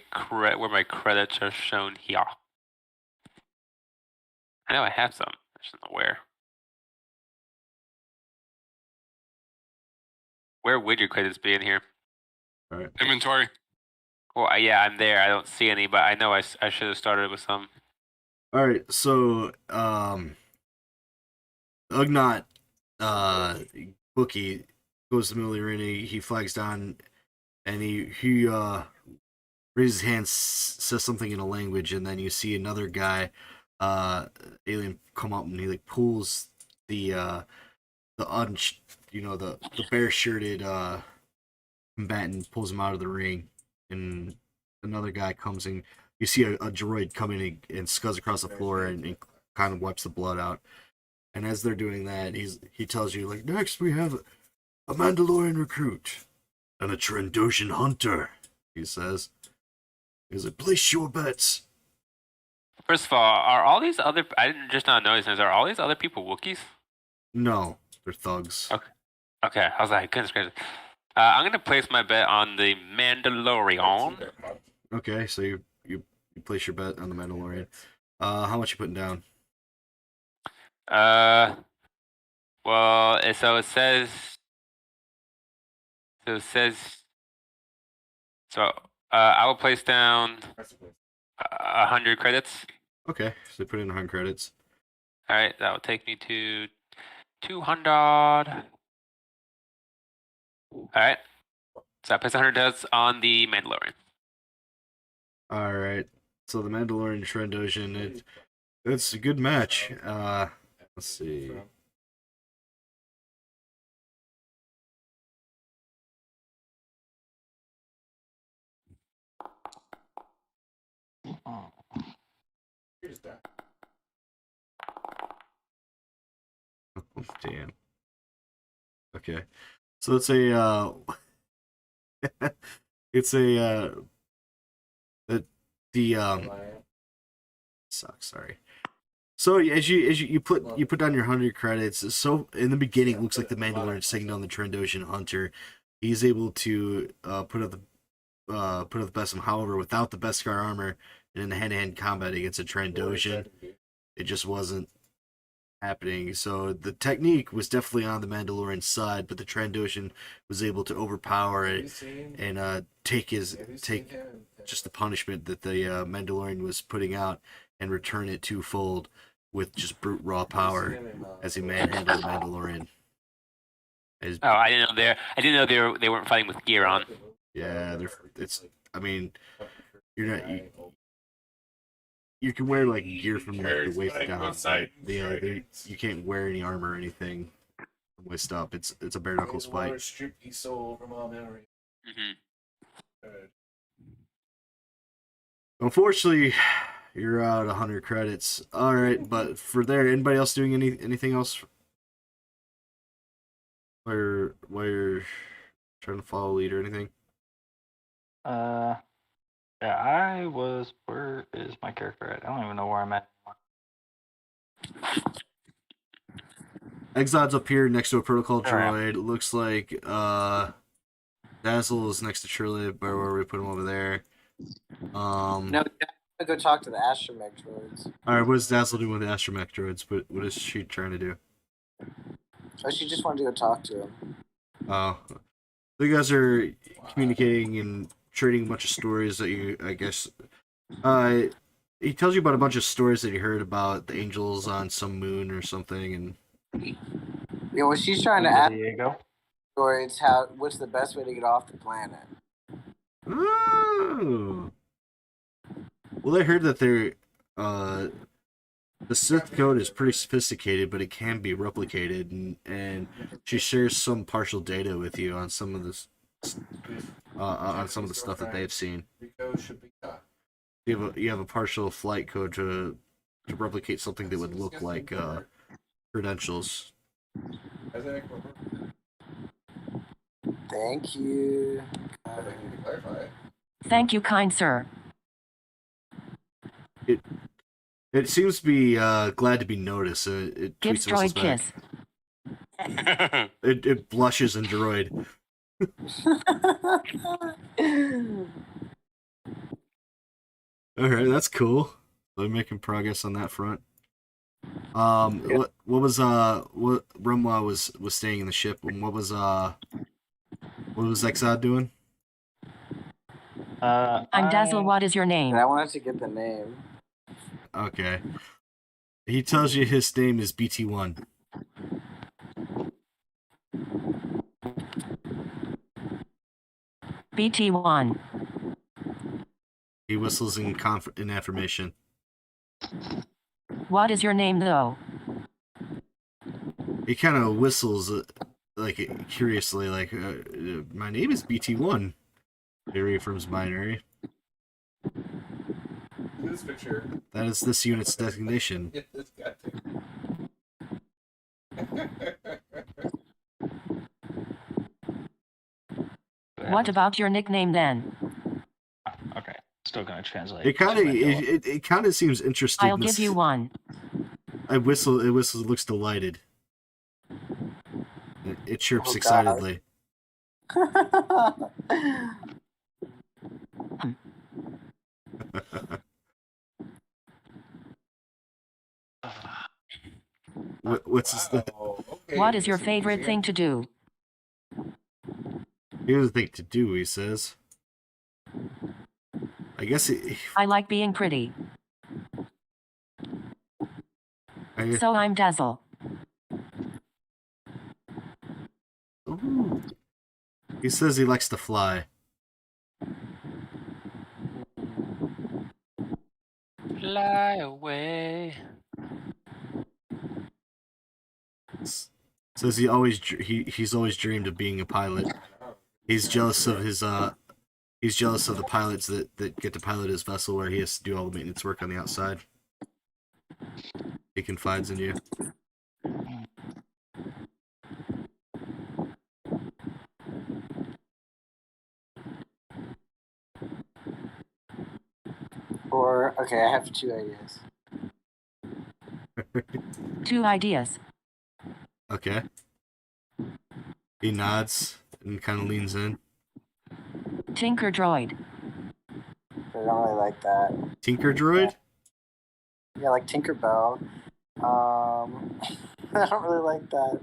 my credits are shown here. I know I have some. I just don't know where. Where would your credits be in here? All right. Inventory. Well, yeah, I'm there. I don't see any, but I know I should have started with some. All right. So Ugnaught Bookie goes to the middle of the arena. He flags down, and he raises his hand, says something in a language, and then you see another guy, alien, come up, and he like pulls the bare shirted combatant, pulls him out of the ring, and another guy comes in. You see a droid come in and scuds across the floor and kind of wipes the blood out. And as they're doing that, he tells you, like, next we have a Mandalorian recruit and a Trandoshan hunter, he says. He's like, place your bets. First of all, are all these other... I didn't just not notice this. Are all these other people Wookiees? No, they're thugs. Okay, I was like, goodness gracious. I'm going to place my bet on the Mandalorian. Okay, so you place your bet on the Mandalorian. How much you putting down? Well, so it says... So, I will place down 100 credits. Okay, so put in 100 credits. All right, that will take me to 200. All right. So I place 100 credits on the Mandalorian. All right. So the Mandalorian Trandoshan, it's a good match. Let's see. Oh. Here's that. Oh, damn. Okay. So it's a it's a the sucks, sorry. So as you put down your 100 credits, so in the beginning it looks like the Mandalorian's taking down the Trandoshan hunter. He's able to put up the best of him. However, without the Beskar armor and in hand-to-hand combat against a Trandoshan, it just wasn't happening. So the technique was definitely on the Mandalorian side, but the Trandoshan was able to overpower it and take just the punishment that the Mandalorian was putting out and return it twofold with just brute raw power as he manhandled the Mandalorian. Oh, I didn't know they weren't fighting with gear on. Yeah, I mean, you can wear like gear from like the waist down. You can't wear any armor or anything from waist up. It's a bare knuckles fight. Mm-hmm. Unfortunately, you're out 100 credits. All right, but for there, anybody else doing anything else? While you're trying to follow lead or anything? Yeah, where is my character at? I don't even know where I'm at. Exod's up here next to a protocol There I am. droid. It looks like Dazzle is next to Shirley, where we put him over there. No, I'm gonna go talk to the astromech droids. Alright, what does Dazzle do with the astromech droids? What is she trying to do? Oh, she just wanted to go talk to him. Oh. You guys are communicating and trading a bunch of stories that I guess... he tells you about a bunch of stories that he heard about the angels on some moon or something, and... Yeah, well, she's trying to ask Diego. droids what's the best way to get off the planet. Oh. Well, I heard that the Sith code is pretty sophisticated, but it can be replicated, and she shares some partial data with you on some of this, on some of the stuff that they've seen. You have a partial flight code to replicate something that would look like credentials. Thank you. Thank you, kind sir. It seems to be glad to be noticed. It Gives tweets us droid back. kiss. It blushes in droid. Alright, that's cool. They're making progress on that front. What Rumwa was staying in the ship, and what was Exod doing? I'm Dazzle. What is your name? And I wanted to get the name. Okay. He tells you his name is BT1. BT1. He whistles in affirmation. What is your name, though? He kind of whistles like curiously, like my name is BT1. He reaffirms binary. This picture. That is this unit's designation. It's got What about your nickname then? Okay, still gonna translate. It kind of seems interesting. I'll give you one. It whistles. It looks delighted. It chirps Oh, God. excitedly. What's his name? What is your favorite thing to do? Here's the thing to do, he says. I guess I like being pretty. So I'm Dazzle. Ooh. He says he likes to fly. Fly away. Says he's always dreamed of being a pilot. He's jealous of his He's jealous of the pilots that get to pilot his vessel where he has to do all the maintenance work on the outside. He confides in you. Or okay, I have 2 ideas. 2 ideas. Okay. He nods and kind of leans in. Tinker droid. I don't really like that. Tinker droid? Yeah, like Tinkerbell. I don't really like that.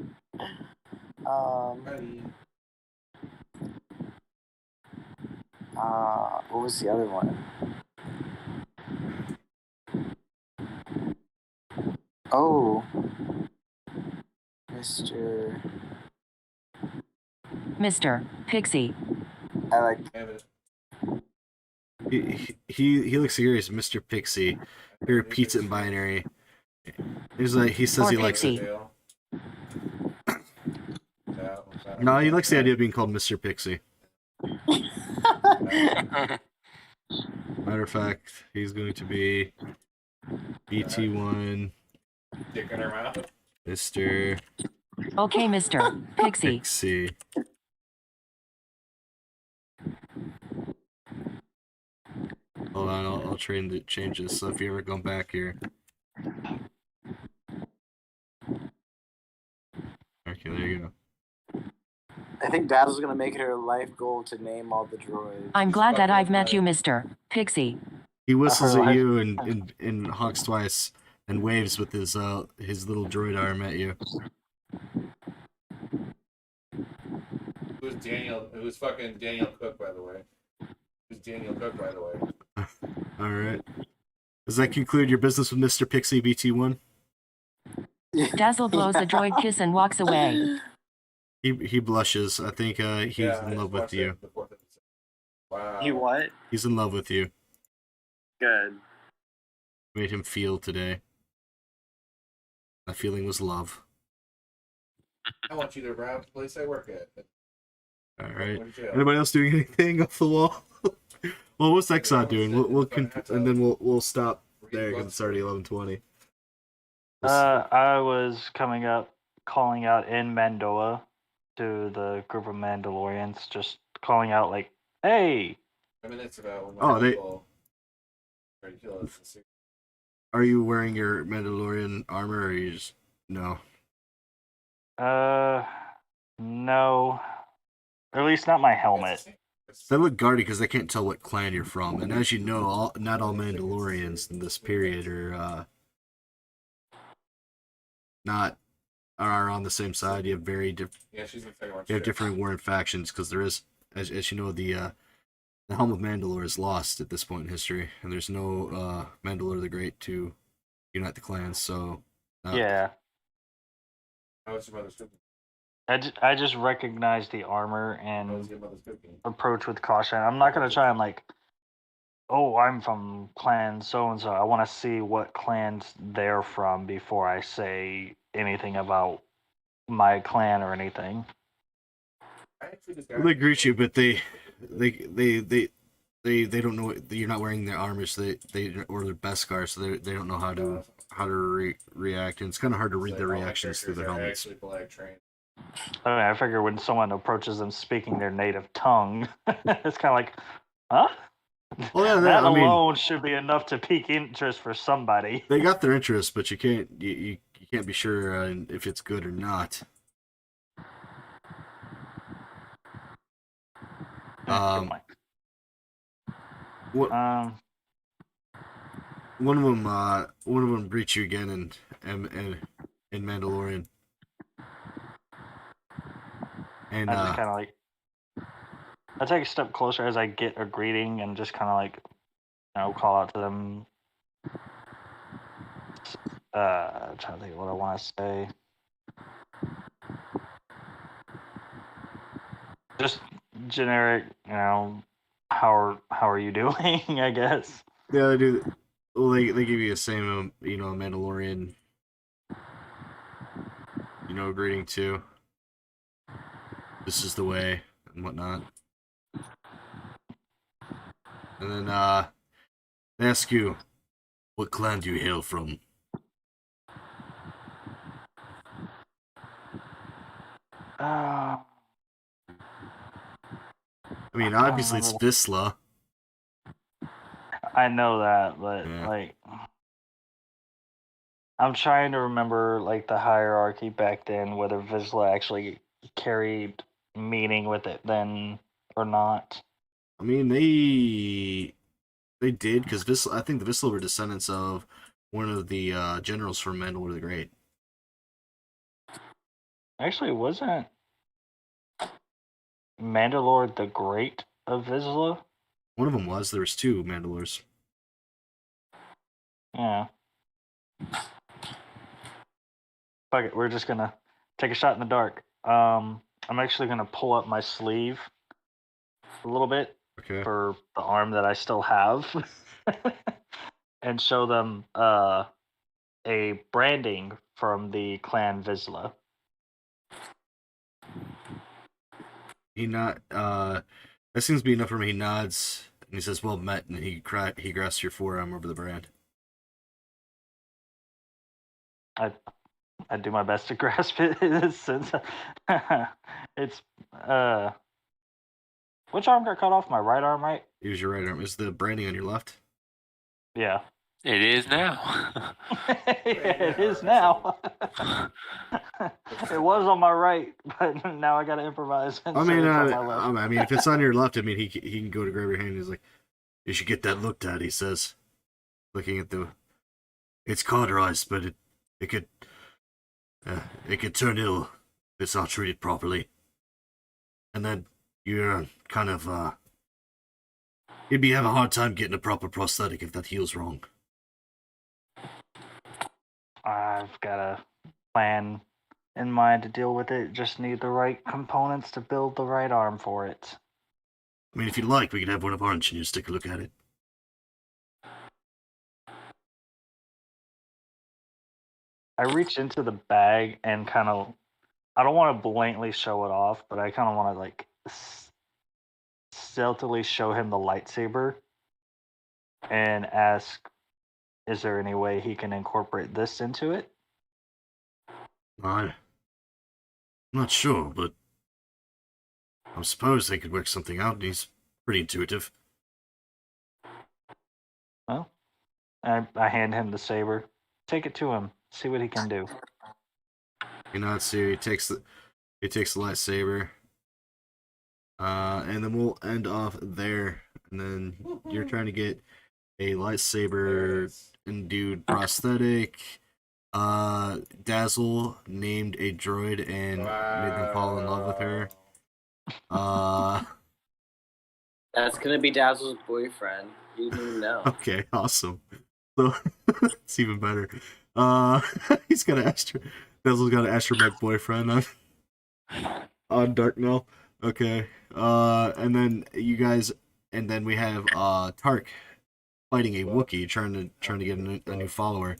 What was the other one? Oh, Mr. Mr. Pixie. I like. He looks serious, Mr. Pixie. He repeats it in binary. He says Or he likes Pixie. it. No, he likes the idea of being called Mr. Pixie. Matter of fact, he's going to be BT1 Dick in her mouth. Mr. Okay, Mr. Pixie. Pixie. Hold on, I'll train the changes. So if you ever come back here. Okay, there you go. I think Dazzle's gonna make it her life goal to name all the droids. I'm glad that I've met you, Mr. Pixie. He whistles Her at life- you and honks twice and waves with his little droid arm at you. Who's Daniel? Who's fucking Daniel Cook, by the way? Who's Daniel Cook, by the way? All right. Does that conclude your business with Mr. Pixie BT1? Dazzle blows the droid kiss and walks away. He blushes. I think he's Yeah, I in love just with watched you. it, the 4th episode. Wow. He what? He's in love with you. Good. Made him feel today. That feeling was love. I want you to rob the place I work at. All right. Going to jail. Anybody else doing anything off the wall? Well, what's Exod doing? And then we'll stop there because it's already 11:20. I was calling out in Mandoa to the group of Mandalorians, just calling out like, "Hey!" I mean, it's about when Oh, they- people try to kill us. Are you wearing your Mandalorian armor, or are you just no? No, or at least not my helmet. They look guardy because they can't tell what clan you're from, and as you know, not all Mandalorians in this period are on the same side. You have very different. Yeah, she's in the second one. You have different warring factions because there is, as you know, the Helm of Mandalore is lost at this point in history, and there's no Mandalore the Great to unite the clans. So Yeah, How was your mother's cooking? I just recognize the armor How was and your mother's cooking? approach with caution. I'm not gonna try and like, oh, I'm from clan so and so. I want to see what clans they're from before I say anything about my clan or anything. I actually just they greet you, but they don't know you're not wearing their armor, so they or their Beskar, so they don't know how to react, and it's kind of hard to read their reactions through their helmets. Actually, polite trained. I mean, I figure when someone approaches them speaking their native tongue, it's kind of like, huh? Well, yeah, That I mean, alone should be enough to pique interest for somebody. they got their interest, but you can't be sure if it's good or not. Good point. What one of them greets you again in Mandalorian, and I just kind of like, I take a step closer as I get a greeting and just kind of like, call out to them. I'm trying to think of what I want to say. Just generic, how are you doing? I guess. yeah, they do. Well, they give you the same Mandalorian greeting too. This is the way and whatnot. And then they ask you, what clan do you hail from? Uh, I mean, I obviously it's remember. Visla. I know that, but Yeah. like, I'm trying to remember like the hierarchy back then, whether Vizsla actually carried meaning with it then or not. I mean, they did because Visla. I think the Visla were descendants of one of the generals from Mandalore the Great. Actually, wasn't Mandalore the Great of Vizsla? One of them was. There was two Mandalores. Yeah. Fuck it, we're just gonna take a shot in the dark. I'm actually gonna pull up my sleeve a little bit Okay. for the arm that I still have, and show them a branding from the clan Vizsla. He not. That seems to be enough for me. He nods and he says, "Well met," and he grasps your forearm over the brand. I do my best to grasp it since it's which arm got cut off? My right arm, right? Use your right arm. Is the branding on your left? Yeah. It is now. Yeah, it is now. It was on my right, but now I gotta improvise. And I say mean, it's on my left. I mean, if it's on your left, I mean, he can go to grab your hand. He's like, "You should get that looked at." He says, looking at the. It's cauterized, but it could turn ill if it's not treated properly. And then you're kind of you'd be having a hard time getting a proper prosthetic if that heals wrong. I've got a plan in mind to deal with it. Just need the right components to build the right arm for it. I mean, if you'd like, we could have one of our engineers take a look at it. I reach into the bag and kind of, I don't want to blatantly show it off, but I kind of want to like stealthily show him the lightsaber and ask, is there any way he can incorporate this into it? I'm not sure, but I suppose they could work something out. He's pretty intuitive. Well, I hand him the saber. Take it to him. See what he can do. You know, so he takes the lightsaber. And then we'll end off there. And then you're trying to get a lightsaber endued prosthetic. Dazzle named a droid and made them fall in love with her. That's gonna be Dazzle's boyfriend. You didn't even know. Okay, awesome. So it's even better. He's got an Dazzle's got an astromech boyfriend on Darknell. Okay. And then you guys, and then we have Tark fighting a Wookiee, trying to get a new follower.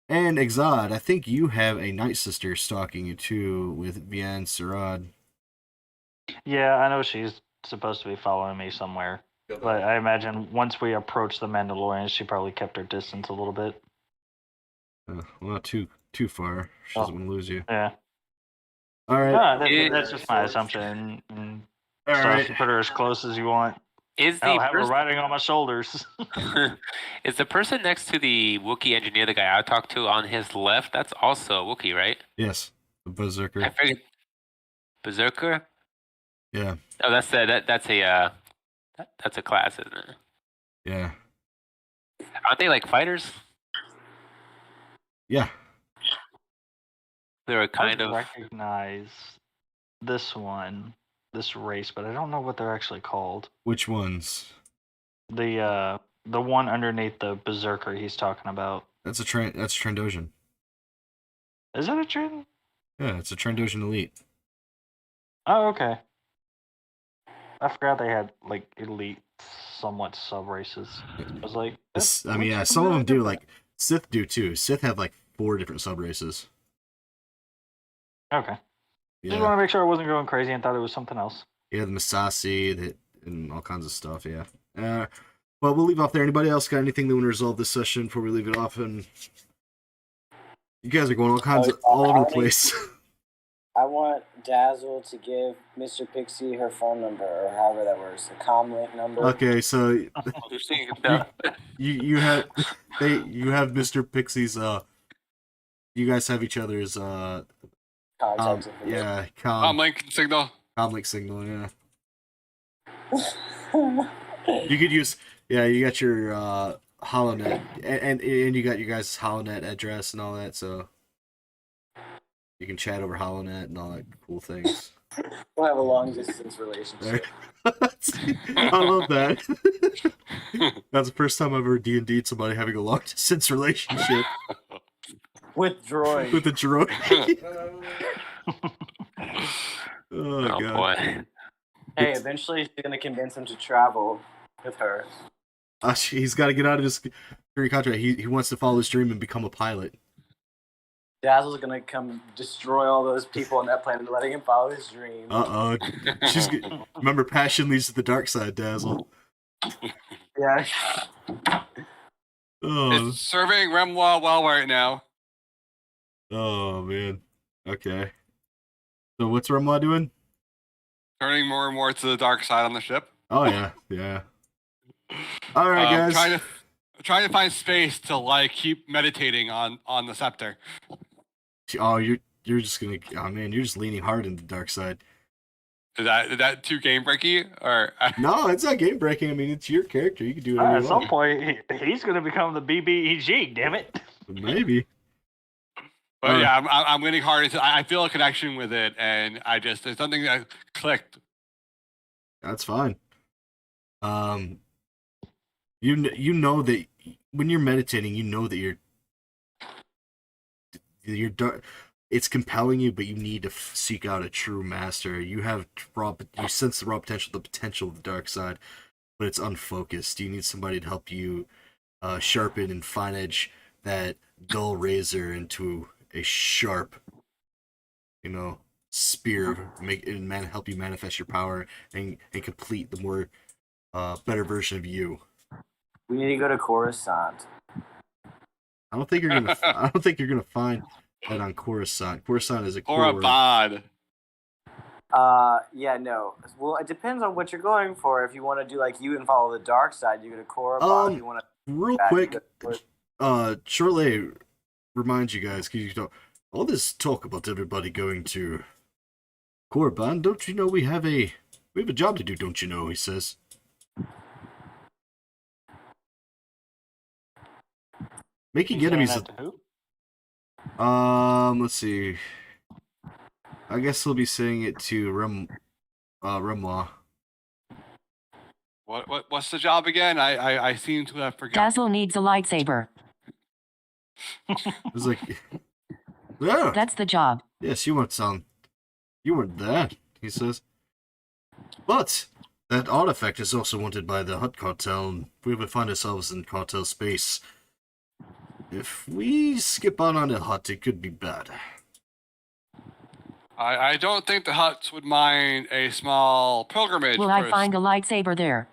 And Exod, I think you have a Night Sister stalking you too with Vian Sarad. Yeah, I know she's supposed to be following me somewhere. But I imagine once we approach the Mandalorians, she probably kept her distance a little bit. Well, not too far. She doesn't want to lose you. Yeah. All right. No, that's just my assumption. All So right. you put her as close as you want. Is I'll the have her person, riding on my shoulders. is the person next to the Wookiee engineer, the guy I talked to on his left? That's also a Wookiee, right? Yes, the Berserker. I forget. Berserker? Yeah, Oh, that's a class, isn't it? yeah, Aren't they like fighters? yeah. They're a kind I of. recognize this race, but I don't know what they're actually called. Which ones? The one underneath the Berserker he's talking about. That's a Trandoshan. Is it a Trin? Yeah, it's a Trandoshan elite. Oh, okay. I forgot they had like elite, somewhat sub races. I was like, I mean, yeah, some of them do. Like Sith do too. Sith have like 4 different sub races. Okay. Just Yeah, want to make sure I wasn't going crazy and thought it was something else. yeah, the Masasi, and all kinds of stuff. Yeah. But we'll leave off there. Anybody else got anything they want to resolve this session before we leave it off? And you guys are going all over the place. I want Dazzle to give Mr. Pixie her phone number, or however that works, the comlink number. Okay, so You're seeing it you have Mr. Pixie's you guys have each other's Contact information. yeah Link signal. comlink signal, yeah. You could use you got your HoloNet and you got your guys' HoloNet address and all that, so you can chat over HoloNet and all that cool things. We'll have a long distance relationship. I love that. That's the first time I've ever D&D'd somebody having a long distance relationship With droid. with a droid. Oh Oh god. boy. Hey, eventually she's gonna convince him to travel with her. He's got to get out of his free contract. He wants to follow his dream and become a pilot. Dazzle's gonna come destroy all those people on that planet, letting him follow his dream. Remember, passion leads to the dark side, Dazzle. Yeah. Oh, It's serving Remwa well right now. oh man. Okay. So what's Remla doing? Turning more and more to the dark side on the ship. Oh yeah, yeah. All right, guys. Trying to find space to like keep meditating on the scepter. Oh, you're just gonna. Oh man, you're just leaning hard into the dark side. Is that too game breaky or? No, it's not game breaking. I mean, it's your character. You can do whatever At you some want. point, he's going to become the BBEG, damn it. Maybe. But yeah, I'm leaning hard into. I feel a connection with it, and there's something that clicked. That's fine. You know that when you're meditating, you know that you're dark. It's compelling you, but you need to seek out a true master. You sense the raw potential, the potential of the dark side, but it's unfocused. You need somebody to help you sharpen and fine edge that dull razor into a sharp, spear. Help you manifest your power and complete the more better version of you. We need to go to Coruscant. I don't think you're gonna. I don't think you're gonna find that on Coruscant. Coruscant is a Or a core. bod. Yeah, no. Well, it depends on what you're going for. If you want to do like you and follow the dark side, you go to Korriban. If you want to Real quick, Shortley reminds you guys, because all this talk about everybody going to Korriban, don't you know we have a job to do? Don't you know? He says. Making He's saying enemies. that to who? Let's see. I guess he'll be saying it to Remla. What's the job again? I seem to have forgotten. Dazzle needs a lightsaber. It's like, yeah, That's the job. yes, you weren't that, he says. But that artifact is also wanted by the Hutt cartel, and we would find ourselves in cartel space. If we skip on onto Hutt, it could be bad. I don't think the Hutts would mind a small pilgrimage. Will I find a lightsaber there?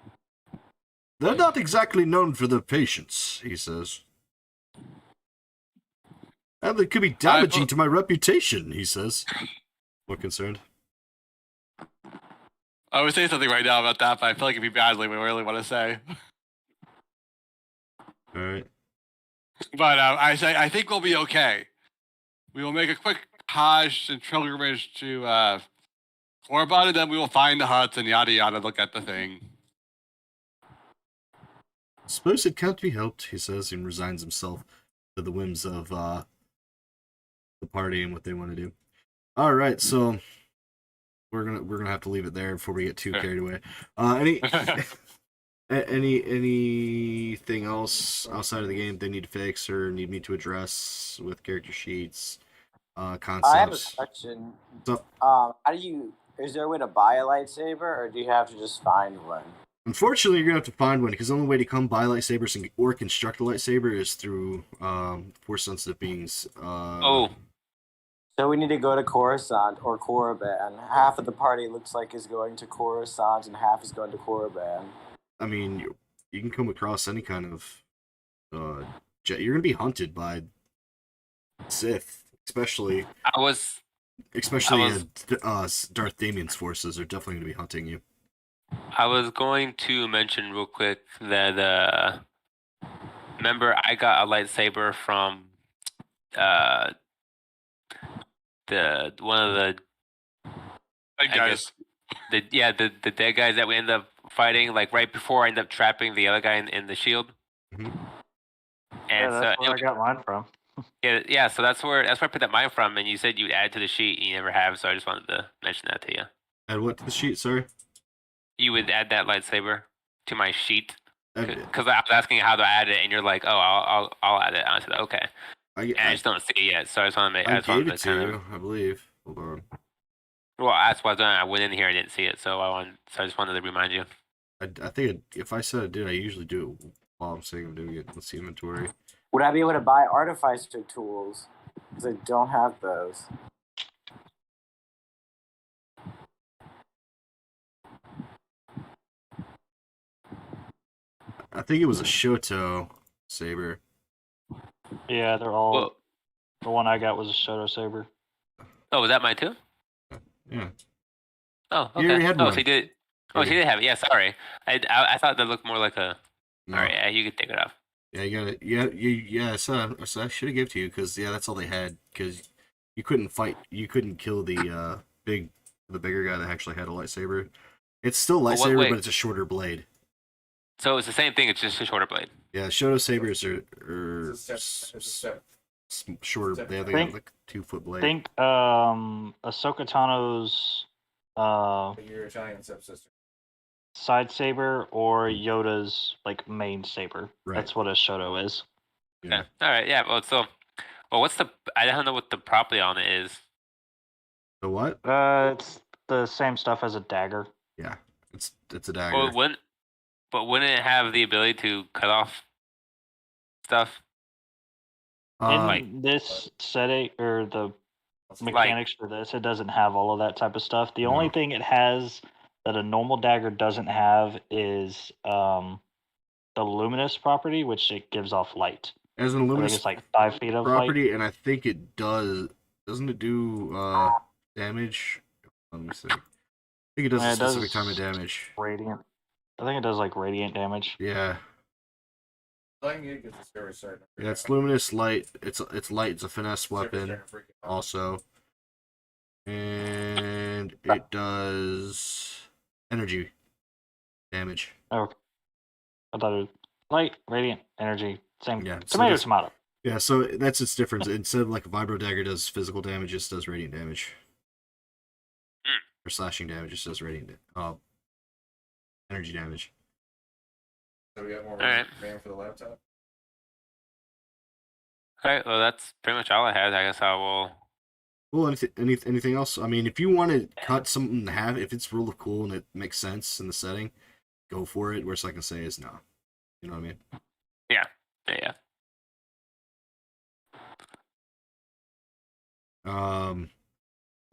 They're not exactly known for their patience, he says. And it could be damaging to my reputation, he says. More concerned. I would say something right now about that, but I feel like it'd be badly what I really want to say. Alright. But I think we'll be okay. We will make a quick Hajj and pilgrimage to Korriban, and then we will find the Hutts and yada yada. Look at the thing. Suppose it can't be helped, he says, and resigns himself to the whims of the party and what they want to do. Alright, so we're gonna have to leave it there before we get too carried away. Anything else outside of the game they need to fix or need me to address with character sheets, concepts? I have a question. So- Is there a way to buy a lightsaber, or do you have to just find one? Unfortunately, you're gonna have to find one because the only way to come by lightsabers or construct a lightsaber is through force sensitive beings. So we need to go to Coruscant or Korriban. Half of the party looks like is going to Coruscant, and half is going to Korriban. I mean, you can come across any kind of you're gonna be hunted by Sith, especially I was Darth Damien's forces are definitely gonna be hunting you. going to mention real quick that remember I got a lightsaber from the one of the Hey, I guys. guess the dead guys that we ended up fighting, like right before I ended up trapping the other guy in the shield. Mhm. And Yeah, that's where I got mine from. yeah, so that's where I picked up mine from, and you said you'd add to the sheet, and you never have, so I just wanted to mention that to you. Add what to the sheet? Sorry. You would add that lightsaber to my sheet Add- because I was asking you how to add it, and you're like, "Oh, I'll add it." I said, "Okay," and I I, just don't see it yet, so I just want to make. I just wanted gave it to kind you, I believe. Hold on. Well, that's what I was doing. I went in here and didn't see it, so I just wanted to remind you. I think if I said I did, I usually do it while I'm saying I'm doing it. Let's see inventory. Would I be able to buy artificer tools? Because I don't have those. I think it was a Shoto saber. Yeah, they're all. Well, The one I got was a Shoto Saber. oh, was that mine too? Yeah. Oh, You already okay. had Oh, one. so you did. Oh, she did have it. Yeah, sorry. I thought that looked more like a. No. All right, yeah, you could take it off. Yeah, you got it. Yeah. So I should have given to you because that's all they had. Because you couldn't fight, you couldn't kill the bigger guy that actually had a lightsaber. It's still what- lightsaber, wait. but it's a shorter blade. So it's the same thing. It's just a shorter blade. Yeah, Shoto sabers are It's a step. shorter. They have like 2-foot blade. I think Ahsoka Tano's Your Italian stepsister. side saber or Yoda's like main saber. Right. That's what a Shoto is. Yeah. All right. Yeah. Well, what's the? I don't know what the property on it is. The what? It's the same stuff as a dagger. Yeah, it's a dagger. Well, wouldn't it have the ability to cut off stuff? In this setting or the mechanics for this, it doesn't have all of that type of stuff. The only thing it has that a normal dagger doesn't have is the luminous property, which it gives off light. As an I think luminous it's like 5 feet of light. property, and I think it does. Doesn't it do damage? Let me see. I think it does Yeah, a it does specific time of damage. Radiant. I think it does like radiant damage. Yeah, I can get the story started. yeah. It's luminous light. It's light. It's a finesse weapon Starting to freak out. also, and it does energy damage. Okay. I thought it was light, radiant, energy, same. Yeah, so Tomato, this- tomato. Yeah, so that's its difference. Instead of like a vibro dagger does physical damage, it just does radiant damage. Or slashing damage, it just does radiant energy damage. So we got more right. RAM for the laptop. All right. Well, that's pretty much all I had. I guess I will. Well, anything else? I mean, if you want to cut something in half, if it's real cool and it makes sense in the setting, go for it. Worst I can say is no. You know what I mean? Yeah.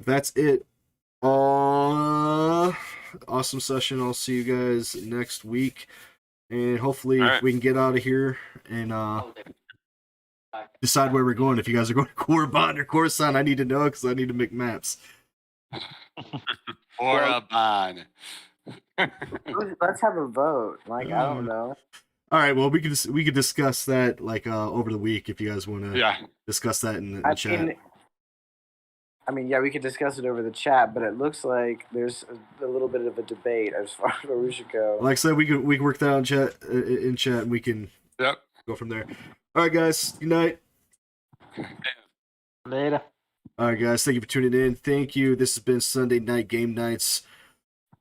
That's it. Awesome session. I'll see you guys next week, and hopefully All right. we can get out of here and decide where we're going. If you guys are going to Korriban or Coruscant, I need to know because I need to make maps. Or a bond. Let's have a vote. Like, I don't know. All right. Well, we could discuss that like over the week if you guys want to Yeah. discuss that in the chat. I mean, yeah, we could discuss it over the chat, but it looks like there's a little bit of a debate as far as where we should go. Like I said, we can work that out in chat, and we can Yep. go from there. All right, guys. Good night. Later. All right, guys. Thank you for tuning in. Thank you. This has been Sunday Night Game Nights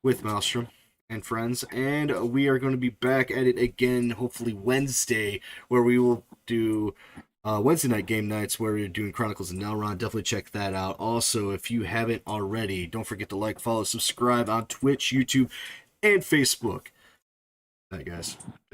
with Maelstrom and friends, and we are going to be back at it again, hopefully Wednesday, where we will do Wednesday Night Game Nights, where we're doing Chronicles of Nelron. Definitely check that out. Also, if you haven't already, don't forget to like, follow, subscribe on Twitch, YouTube, and Facebook. All right, guys.